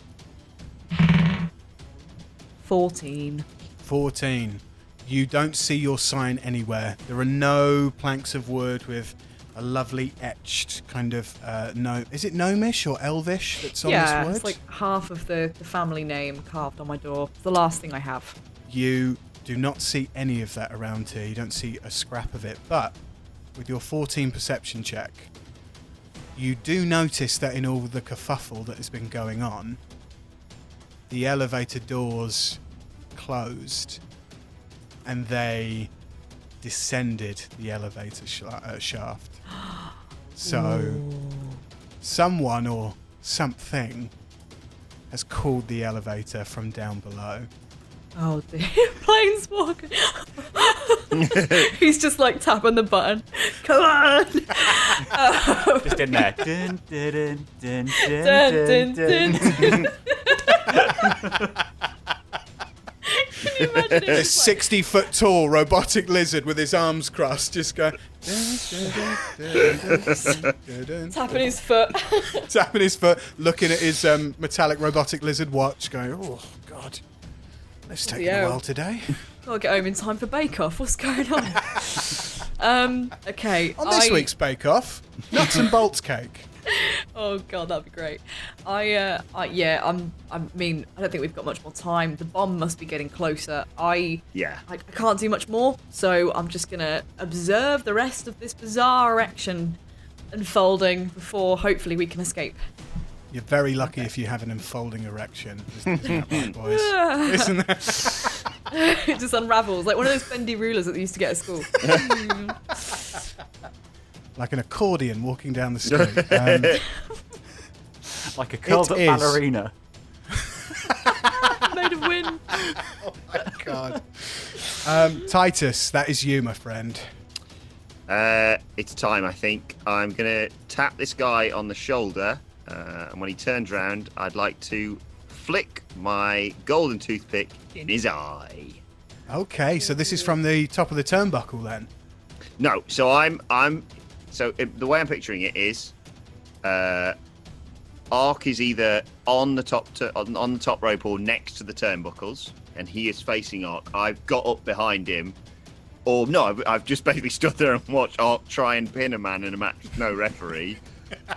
14. 14. You don't see your sign anywhere. There are no planks of wood with a lovely etched kind of gnome. Is it gnomish or elvish that's on this wood? It's like half of the family name carved on my door. It's the last thing I have. You do not see any of that around here. You don't see a scrap of it. But with your 14 perception check, you do notice that in all the kerfuffle that has been going on, the elevator doors closed and they descended the elevator shaft. So someone or something has called the elevator from down below. Oh dear. Planeswalker. He's just like tapping the button. Come on. Just in there. Dun, dun, dun, Dun, dun, dun, dun, dun. Can you imagine A 60-foot tall robotic lizard with his arms crossed, just going. tapping his foot? Tapping his foot, looking at his metallic robotic lizard watch, going, "Oh God, let's take a while today." I'll get home in time for Bake Off. What's going on? Okay. On this week's Bake Off, nuts and bolts cake. Oh god, that'd be great. I mean, I don't think we've got much more time. The bomb must be getting closer. I can't do much more, so I'm just gonna observe the rest of this bizarre erection unfolding before hopefully we can escape. You're very lucky if you have an unfolding erection. Isn't that right, boys? Isn't that? It just unravels like one of those bendy rulers that they used to get at school. Like an accordion walking down the street. Like a curled up ballerina. Made of wind. Oh my god. Titus, that is you, my friend. It's time, I think. I'm going to tap this guy on the shoulder, and when he turns around, I'd like to flick my golden toothpick in his eye. Okay, so this is from the top of the turnbuckle then? No, so the way I'm picturing it is, Aark is either on the top rope or next to the turnbuckles, and he is facing Aark. I've got up behind him, or no, I've just basically stood there and watched Aark try and pin a man in a match with no referee,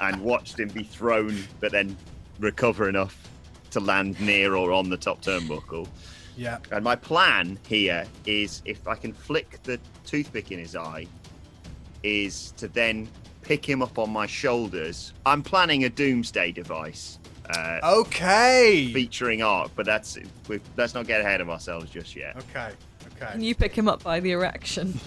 and watched him be thrown, but then recover enough to land near or on the top turnbuckle. Yeah. And my plan here is, if I can flick the toothpick in his eye, is to then pick him up on my shoulders. I'm planning a doomsday device. Okay. Featuring Aark, but let's not get ahead of ourselves just yet. Okay. Can you pick him up by the erection?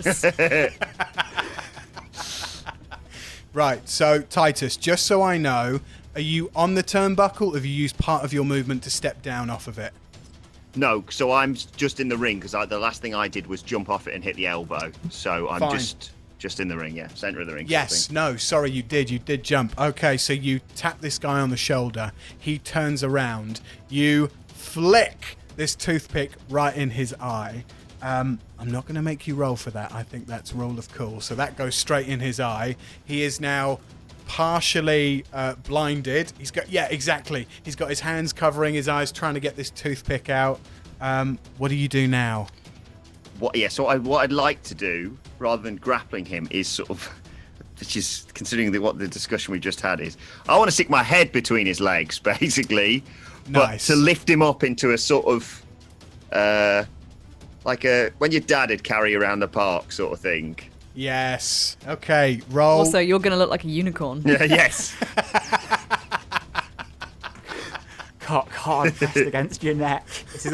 Right, so Titus, just so I know, are you on the turnbuckle, or have you used part of your movement to step down off of it? No, so I'm just in the ring, because the last thing I did was jump off it and hit the elbow. So I'm Fine. just in the ring, yeah, center of the ring. Yes, no, sorry, you did jump. Okay, so you tap this guy on the shoulder, he turns around, you flick this toothpick right in his eye. I'm not going to make you roll for that. I think that's rule of cool. So that goes straight in his eye. He is now partially blinded. He's got He's got his hands covering his eyes, trying to get this toothpick out. What do you do now? What I'd like to do, rather than grappling him, is sort of, which is considering what the discussion we just had is, I want to stick my head between his legs, basically, Nice. but to lift him up into a sort of, like when your dad would carry around the park sort of thing. Yes. Okay, roll. Also, you're going to look like a unicorn. Yeah, yes. Cock hard pressed against your neck. This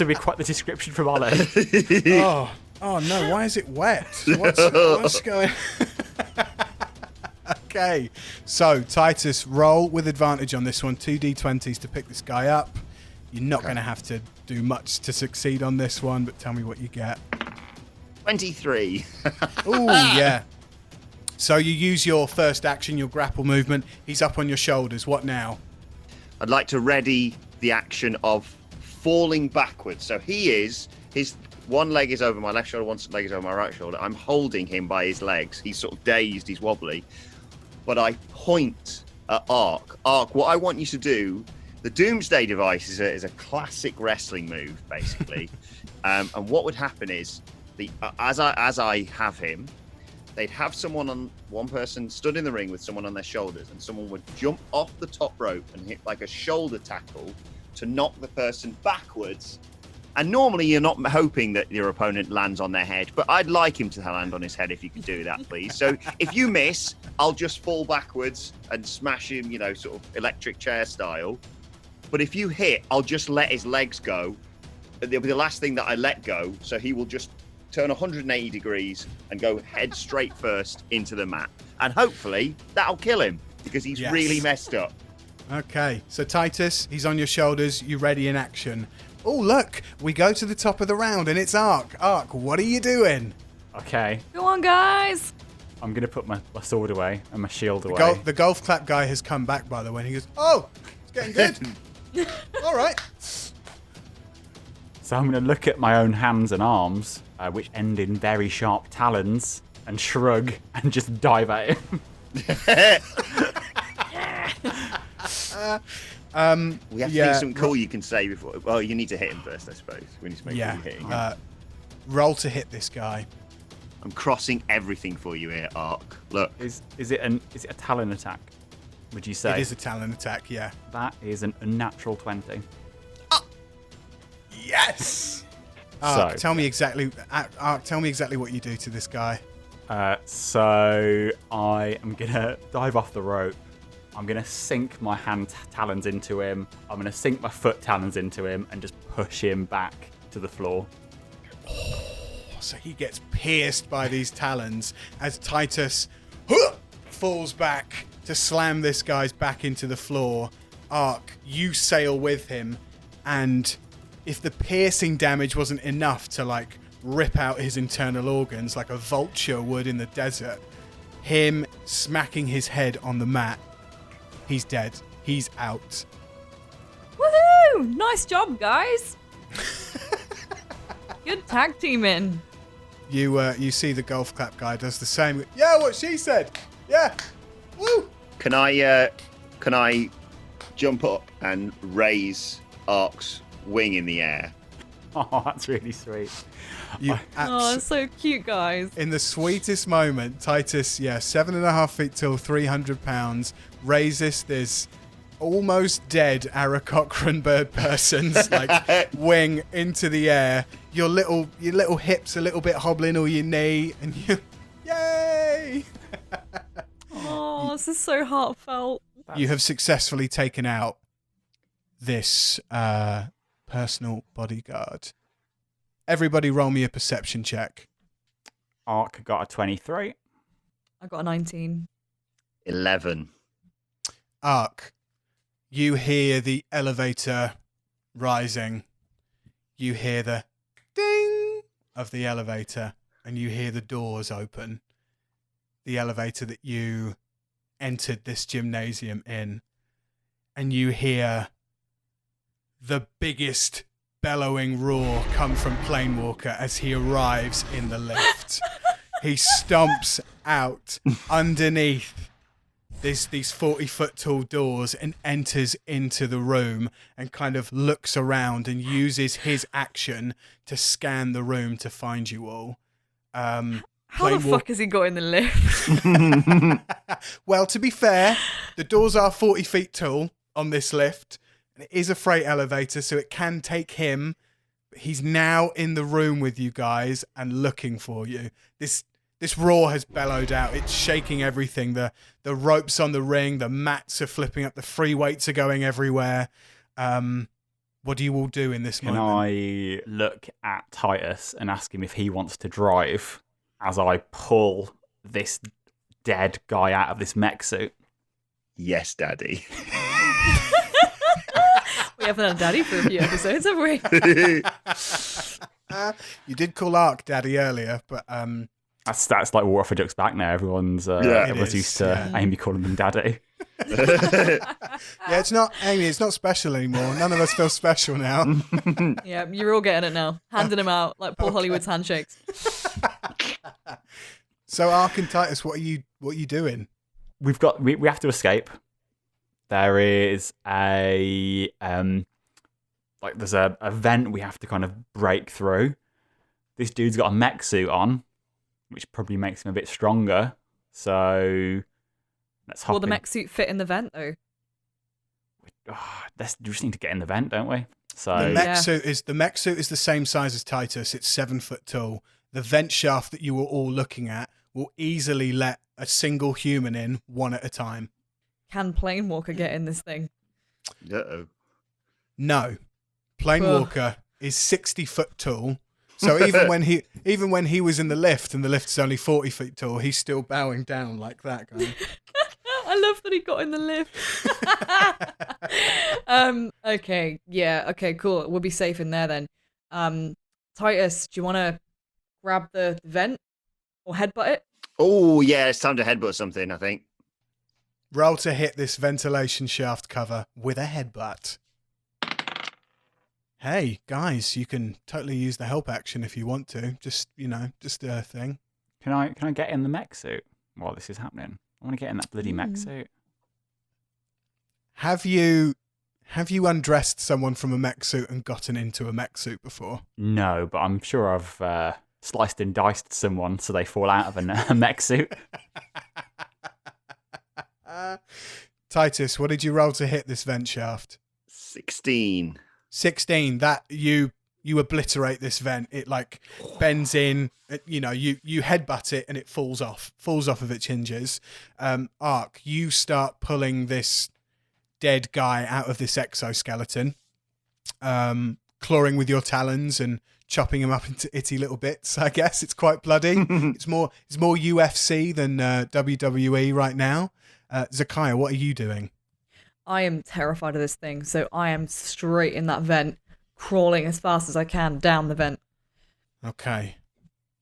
will be quite the description from Oli. Oh no, why is it wet? What's going Okay, so Titus, roll with advantage on this one. 2d20s to pick this guy up. You're not going to have to do much to succeed on this one, but tell me what you get. 23. Ooh, yeah. So you use your first action, your grapple movement. He's up on your shoulders. What now? I'd like to ready the action of falling backwards. So his one leg is over my left shoulder, one leg is over my right shoulder. I'm holding him by his legs. He's sort of dazed, he's wobbly. But I point at Aark. Aark, what I want you to do, the Doomsday device is a classic wrestling move, basically. And what would happen is, as I have him, they'd have one person stood in the ring with someone on their shoulders, and someone would jump off the top rope and hit like a shoulder tackle to knock the person backwards. And normally you're not hoping that your opponent lands on their head, but I'd like him to land on his head if you could do that, please. So if you miss, I'll just fall backwards and smash him, sort of electric chair style. But if you hit, I'll just let his legs go. It'll be the last thing that I let go, so he will just turn 180 degrees and go head straight first into the mat. And hopefully that'll kill him, because he's really messed up. Okay, so Titus, he's on your shoulders. You ready in action? Oh, look, we go to the top of the round, and it's Aark. Aark, what are you doing? Okay. Go on, guys. I'm going to put my sword away and my shield away. The golf clap guy has come back, by the way, and he goes, oh, it's getting good. All right. So I'm going to look at my own hands and arms, which end in very sharp talons, and shrug and just dive at him. We have to think something cool you can say before. Well, you need to hit him first, I suppose. We need to make sure you're hitting him. Roll to hit this guy. I'm crossing everything for you here, Aark. Look. Is it a talon attack? Would you say? It is a talon attack, yeah. That is an unnatural 20. Yes. Aark, tell me exactly what you do to this guy. So I am gonna dive off the rope. I'm going to sink my hand talons into him. I'm going to sink my foot talons into him and just push him back to the floor. So he gets pierced by these talons as Titus falls back to slam this guy's back into the floor. Aark, you sail with him, and if the piercing damage wasn't enough to like rip out his internal organs like a vulture would in the desert, him smacking his head on the mat, he's dead. He's out. Woohoo! Nice job, guys. Good tag teaming. You see the golf clap guy does the same. Yeah, what she said. Yeah. Woo. Can I jump up and raise Aark's wing in the air? Oh, that's really sweet. Oh, it's so cute, guys. In the sweetest moment, Titus, 7.5 feet tall, 300 pounds, raises this almost dead Aarakocran bird person's like wing into the air. Your little hips a little bit hobbling or your knee, and you, yay! Oh, this is so heartfelt. You have successfully taken out this personal bodyguard. Everybody roll me a perception check. Aark got a 23. I got a 19. 11. Aark, you hear the elevator rising. You hear the ding of the elevator, and you hear the doors open. The elevator that you entered this gymnasium in, and you hear the biggest bellowing roar come from Planewalker as he arrives in the lift. He stomps out underneath these 40-foot tall doors and enters into the room and kind of looks around and uses his action to scan the room to find you all. How the fuck has he got in the lift? Well, to be fair, the doors are 40 feet tall on this lift. And it is a freight elevator, so it can take him. But he's now in the room with you guys and looking for you. This roar has bellowed out. It's shaking everything. The ropes on the ring, the mats are flipping up, the free weights are going everywhere. What do you all do in this moment? Can I look at Titus and ask him if he wants to drive as I pull this dead guy out of this mech suit? Yes, Daddy. We haven't had Daddy for a few episodes, have we? You did call Aark Daddy earlier, but That's like water for ducks back now. Everyone's used to Amy calling them Daddy. it's not Amy. It's not special anymore. None of us feel special now. Yeah, you're all getting it now. Handing him out like Paul Hollywood's handshakes. So Aark and Titus, what are you doing? We have to escape. There is a there's a vent we have to kind of break through. This dude's got a mech suit on, which probably makes him a bit stronger. So let's hop Will the in. mech suit fit in the vent though? We just need to get in the vent, don't we? So The mech suit is the same size as Titus. It's 7 foot tall. The vent shaft that you were all looking at will easily let a single human in one at a time. Can Planewalker get in this thing? Uh-oh. No. Planewalker is 60 foot tall. So even when he was in the lift and the lift's only 40 feet tall, he's still bowing down like that, going. I love that he got in the lift. Okay, yeah, okay, cool. We'll be safe in there then. Titus, do you want to grab the vent or headbutt it? Oh, yeah, it's time to headbutt something, I think. Roll to hit this ventilation shaft cover with a headbutt. Hey, guys, you can totally use the help action if you want to. Just a thing. Can I get in the mech suit while this is happening? I want to get in that bloody mech suit. Have you undressed someone from a mech suit and gotten into a mech suit before? No, but I'm sure I've sliced and diced someone so they fall out of a mech suit. Titus, what did you roll to hit this vent shaft? 16. 16. That you you obliterate this vent. It like bends in, you headbutt it and it falls off of its hinges. Aark, you start pulling this dead guy out of this exoskeleton, clawing with your talons and chopping him up into itty little bits. I guess it's quite bloody. It's more UFC than WWE right now. Zakaiya, what are you doing? I am terrified of this thing, so I am straight in that vent, crawling as fast as I can down the vent. Okay.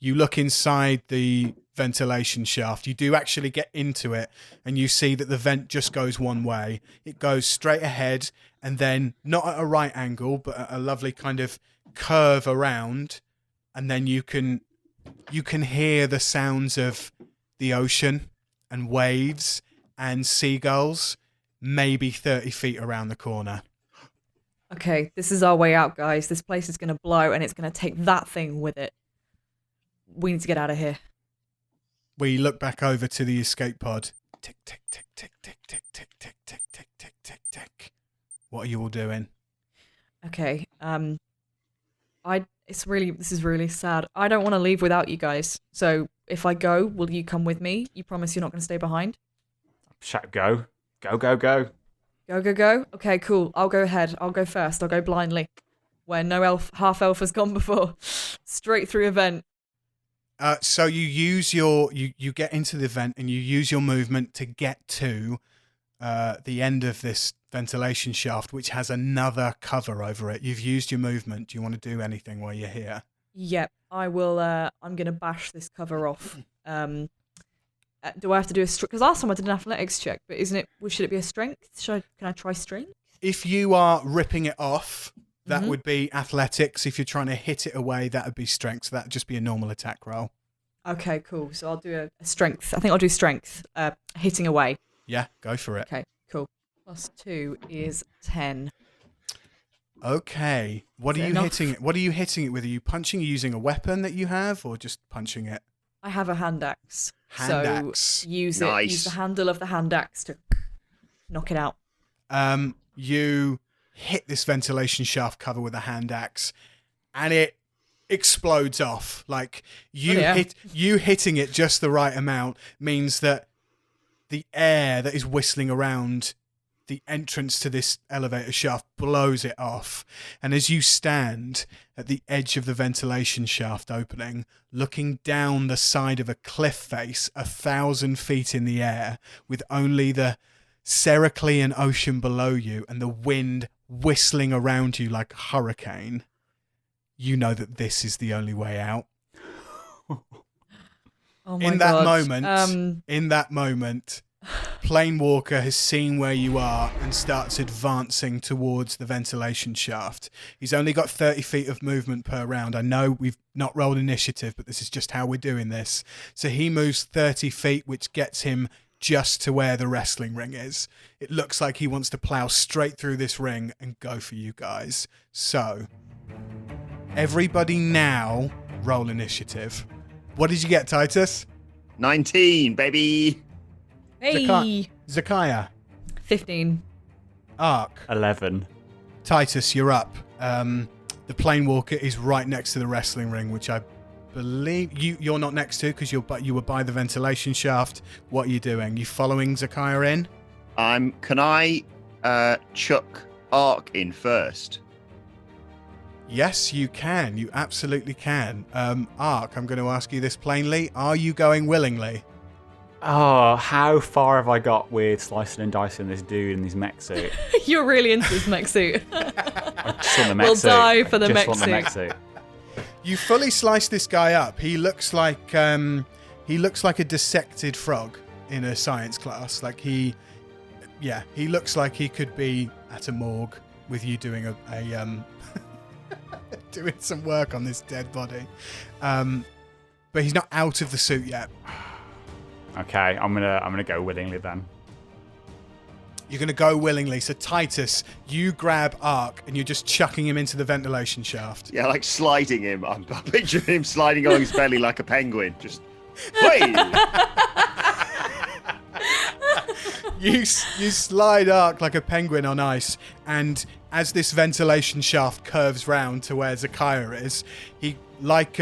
You look inside the ventilation shaft. You do actually get into it, and you see that the vent just goes one way. It goes straight ahead, and then not at a right angle, but at a lovely kind of curve around, and then you can hear the sounds of the ocean and waves and seagulls maybe 30 feet around the corner. Okay, this is our way out, guys. This place is going to blow, and it's going to take that thing with it. We need to get out of here. We look back over to the escape pod. Tick, tick, tick, tick, tick, tick, tick, tick, tick, tick, tick, tick, tick. What are you all doing? Okay, this is really sad. I don't want to leave without you guys. So if I go, will you come with me? You promise you're not going to stay behind? Go. Go, go, go. Go, go, go? Okay, cool. I'll go ahead. I'll go first. I'll go blindly. Where no half-elf has gone before. Straight through a vent. So you use you get into the vent and you use your movement to get to the end of this ventilation shaft, which has another cover over it. You've used your movement. Do you want to do anything while you're here? Yep, I will. I'm going to bash this cover off. Do I have to do a strength? Because last time I did an athletics check, but should it be a strength? Can I try strength? If you are ripping it off, that Mm-hmm. would be athletics. If you're trying to hit it away, that would be strength. So that would just be a normal attack roll. Okay, cool. So I'll do a strength. I think I'll do strength. Hitting away. Yeah, go for it. Okay, cool. +2 is 10. Okay. What Is are it you enough? hitting it? What are you hitting it with? Are you punching using a weapon that you have, or just punching it? I have a hand axe. Hand so axe. Use Nice. the handle of the hand axe to knock it out. You hit this ventilation shaft cover with a hand axe, and it explodes off. Like you hitting it just the right amount means that the air that is whistling around the entrance to this elevator shaft blows it off. And as you stand at the edge of the ventilation shaft opening, looking down the side of a cliff face 1,000 feet in the air, with only the Ceraclean ocean below you and the wind whistling around you like a hurricane, you know that this is the only way out. Oh my In that God. moment, Planewalker has seen where you are and starts advancing towards the ventilation shaft. He's only got 30 feet of movement per round. I know we've not rolled initiative, but this is just how we're doing this. So he moves 30 feet, which gets him just to where the wrestling ring is. It looks like he wants to plow straight through this ring and go for you guys. So, everybody now roll initiative. What did you get, Titus? 19, baby. Hey! Zakaiya. 15. Aark. 11. Titus, you're up. The Planewalker is right next to the wrestling ring, which I believe you're not next to because you were by the ventilation shaft. What are you doing? You following Zakaiya in? Can I chuck Aark in first? Yes, you can. You absolutely can. Aark, I'm going to ask you this plainly. Are you going willingly? Oh, how far have I got with slicing and dicing this dude in his mech suit? You're really into this mech suit. I just want the mech We'll suit. die for the I mech just want the mech suit. suit. You fully slice this guy up. He looks like a dissected frog in a science class. Like he looks like he could be at a morgue with you doing a doing some work on this dead body. But he's not out of the suit yet. Okay, I'm gonna go willingly then. You're going to go willingly. So Titus, you grab Aark and you're just chucking him into the ventilation shaft. Yeah, like sliding him. I'm picturing him sliding on his belly like a penguin. Just, wait! You slide Aark like a penguin on ice, and as this ventilation shaft curves round to where Zakaiya is, he like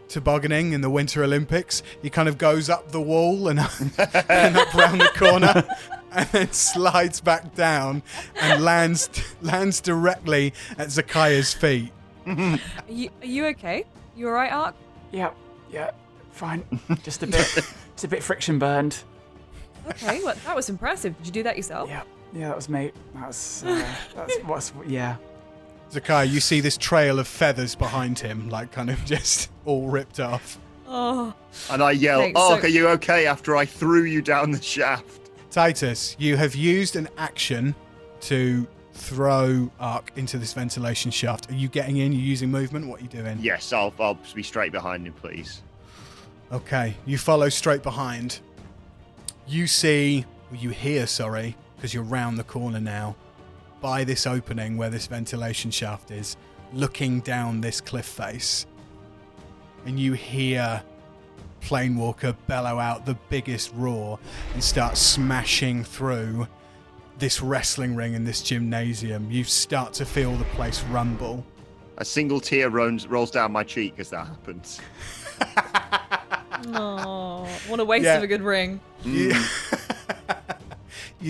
tobogganing in the Winter Olympics, he kind of goes up the wall and up round the corner, and then slides back down and lands directly at Zakaiya's feet. Are you okay? You all right, Aark? Yeah, fine. Just a bit friction burned. Okay, well, that was impressive. Did you do that yourself? Yeah, that was me. That's what's. Zakaiya, you see this trail of feathers behind him, like kind of just all ripped off. Oh. And I yell, Thanks, Aark, are you okay after I threw you down the shaft? Titus, you have used an action to throw Aark into this ventilation shaft. Are you getting in? Are you using movement? What are you doing? Yes, I'll be straight behind him, please. Okay, you follow straight behind. You hear, because you're round the corner now, by this opening where this ventilation shaft is, looking down this cliff face. And you hear Planewalker bellow out the biggest roar and start smashing through this wrestling ring in this gymnasium. You start to feel the place rumble. A single tear rolls down my cheek as that happens. Oh, what a waste of a good ring. You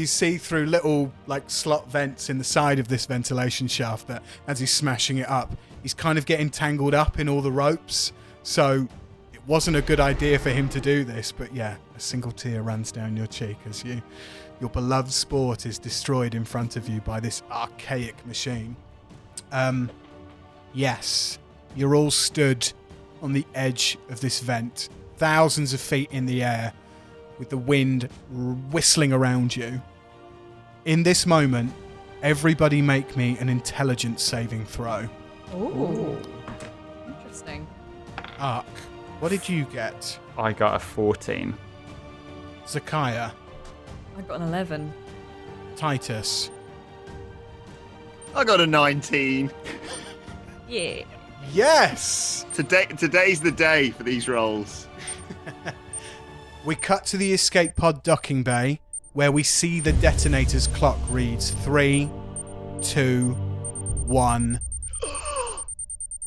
see through little slot vents in the side of this ventilation shaft that as he's smashing it up, he's kind of getting tangled up in all the ropes. So it wasn't a good idea for him to do this, but yeah, a single tear runs down your cheek as your beloved sport is destroyed in front of you by this archaic machine. Yes, you're all stood on the edge of this vent, thousands of feet in the air, with the wind whistling around you. In this moment, everybody make me an intelligence saving throw. Ooh. Interesting. Aark, what did you get? I got a 14. Zakaiya, I got an 11. Titus, I got a 19. Yeah. yes! Today's the day for these rolls. We cut to the escape pod docking bay, where we see the detonator's clock reads 3, 2, 1.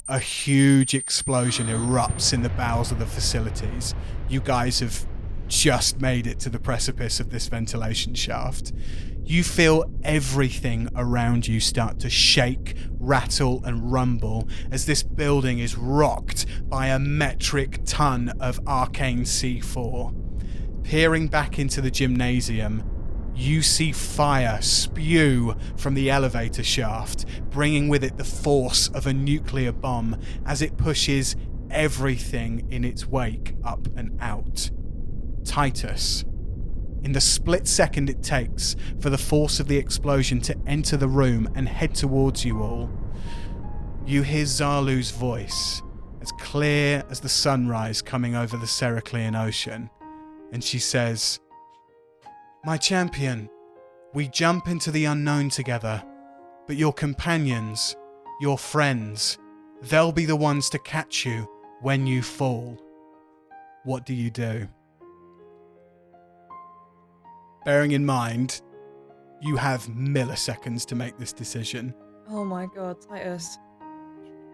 A huge explosion erupts in the bowels of the facilities. You guys have just made it to the precipice of this ventilation shaft. You feel everything around you start to shake, rattle, and rumble as this building is rocked by a metric ton of arcane C4. Peering back into the gymnasium, you see fire spew from the elevator shaft, bringing with it the force of a nuclear bomb as it pushes everything in its wake up and out. Titus, in the split second it takes for the force of the explosion to enter the room and head towards you all, you hear Zalu's voice, as clear as the sunrise coming over the Sericlean Ocean, and she says, "My champion, we jump into the unknown together, but your companions, your friends, they'll be the ones to catch you when you fall. What do you do?" Bearing in mind, you have milliseconds to make this decision. Oh my god, Titus.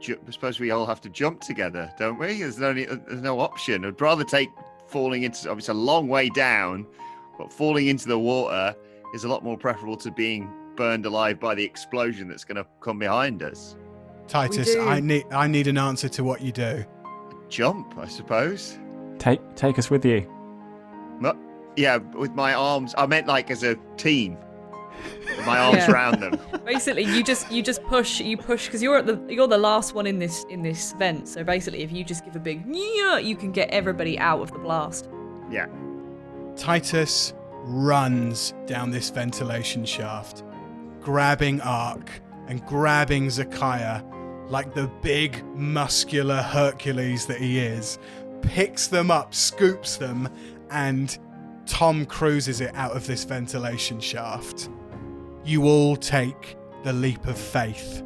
I suppose we all have to jump together, don't we? There's no option. I'd rather take falling into... It's a long way down, but falling into the water is a lot more preferable to being burned alive by the explosion that's going to come behind us. Titus, I need an answer to what you do. Jump, I suppose. Take us with you. Yeah, with my arms. I meant as a team. With my arms around them. Basically, you just push because you're the last one in this vent. So basically, if you just give a big yeah, you can get everybody out of the blast. Yeah. Titus runs down this ventilation shaft, grabbing Aark and grabbing Zakaiya like the big, muscular Hercules that he is, picks them up, scoops them, and Tom Cruises it out of this ventilation shaft. You all take the leap of faith.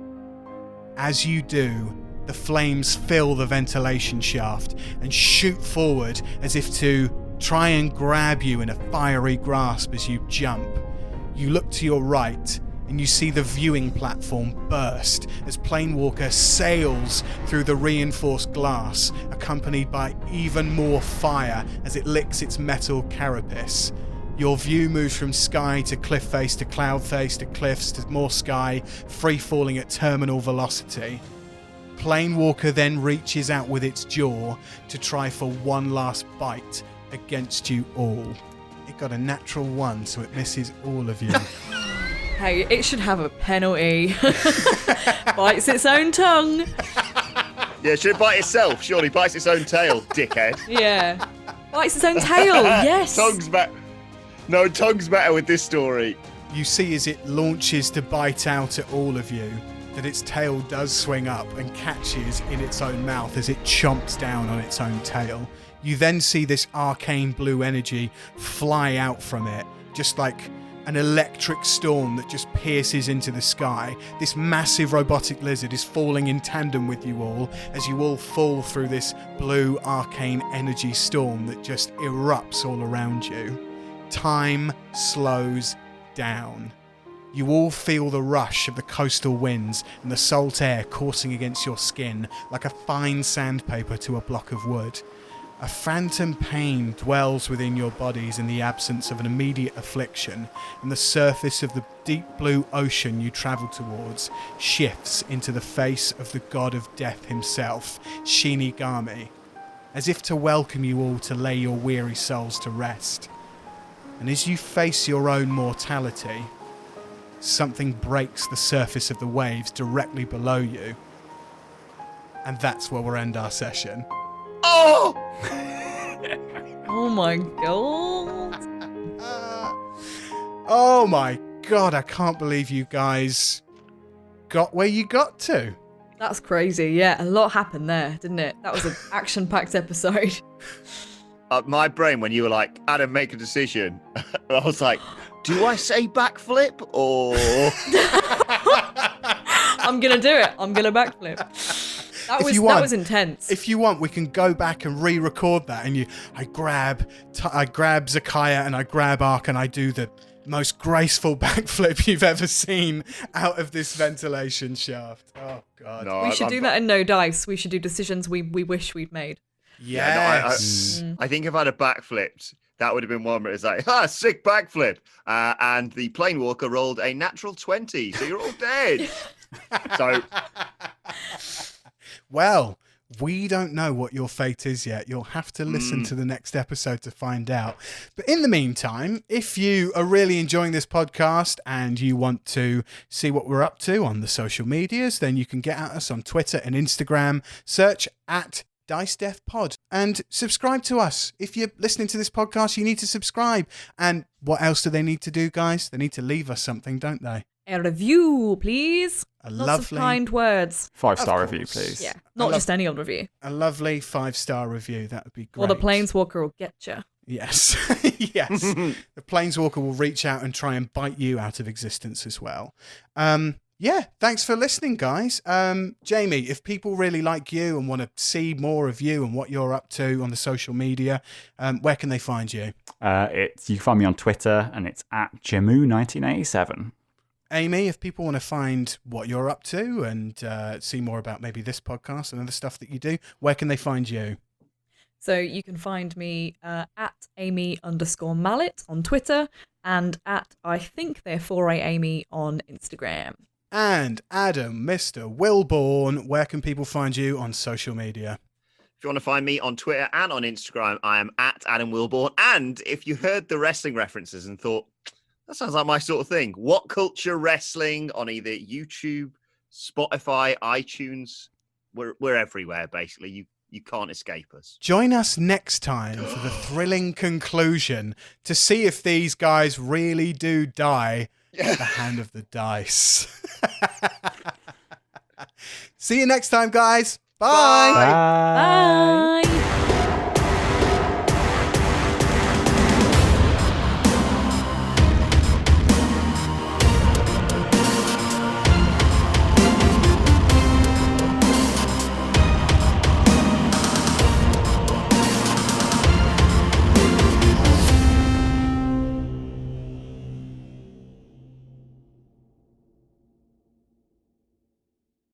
As you do, the flames fill the ventilation shaft and shoot forward as if to try and grab you in a fiery grasp as you jump. You look to your right and you see the viewing platform burst as Planewalker sails through the reinforced glass, accompanied by even more fire as it licks its metal carapace. Your view moves from sky to cliff face to cloud face to cliffs to more sky, free falling at terminal velocity. Planewalker then reaches out with its jaw to try for one last bite against you all. It got a natural 1, so it misses all of you. Hey, it should have a penalty. Bites its own tongue. Yeah, should it bite itself? Surely bites its own tail, dickhead. Yeah. Bites its own tail, yes. Tongue's better. No, tongue's better with this story. You see as it launches to bite out at all of you, that its tail does swing up and catches in its own mouth as it chomps down on its own tail. You then see this arcane blue energy fly out from it, just like an electric storm that just pierces into the sky. This massive robotic lizard is falling in tandem with you all as you all fall through this blue arcane energy storm that just erupts all around you. Time slows down. You all feel the rush of the coastal winds and the salt air coursing against your skin like a fine sandpaper to a block of wood. A phantom pain dwells within your bodies in the absence of an immediate affliction, and the surface of the deep blue ocean you travel towards shifts into the face of the god of death himself, Shinigami, as if to welcome you all to lay your weary souls to rest. And as you face your own mortality, something breaks the surface of the waves directly below you. And that's where we'll end our session. Oh! Oh my god. Oh my god, I can't believe you guys got where you got to. That's crazy, yeah. A lot happened there, didn't it? That was an action-packed episode. My brain, when you were like, Adam, make a decision, I was like, do I say backflip or... I'm gonna do it. I'm gonna backflip. That was intense. If you want, we can go back and re-record that, and I grab Zakaiya and I grab Aark and I do the most graceful backflip you've ever seen out of this ventilation shaft. Oh god. No, we should do that in No Dice. We should do decisions we wish we'd made. Yes. Yeah, no, I think if I'd have backflipped, that would have been one where it's like, sick backflip. And the Planewalker rolled a natural 20, so you're all dead. So... Well, we don't know what your fate is yet. You'll have to listen to the next episode to find out. But in the meantime, if you are really enjoying this podcast and you want to see what we're up to on the social medias, then you can get at us on Twitter and Instagram. Search at DiceDevPod and subscribe to us. If you're listening to this podcast, you need to subscribe. And what else do they need to do, guys? They need to leave us something, don't they? A review, please. Lots of kind words. 5-star review, please. Yeah, not just any old review. A lovely 5-star review. That would be great. Or the Planeswalker will get you. Yes. Yes. The Planeswalker will reach out and try and bite you out of existence as well. Yeah, thanks for listening, guys. Jamie, if people really like you and want to see more of you and what you're up to on the social media, where can they find you? You can find me on Twitter, and it's at Jemu1987. Amy, if people want to find what you're up to and see more about maybe this podcast and other stuff that you do, where can they find you? So you can find me at Amy_Mallett on Twitter and at I think they're 4A Amy on Instagram. And Adam, Mr. Wilbourn, where can people find you on social media? If you want to find me on Twitter and on Instagram, I am at Adam Wilbourn. And if you heard the wrestling references and thought, that sounds like my sort of thing, What Culture Wrestling on either YouTube, Spotify, iTunes, we're everywhere, basically. You can't escape us. Join us next time for the thrilling conclusion to see if these guys really do die at the hand of the dice. See you next time, guys. Bye. Bye. Bye.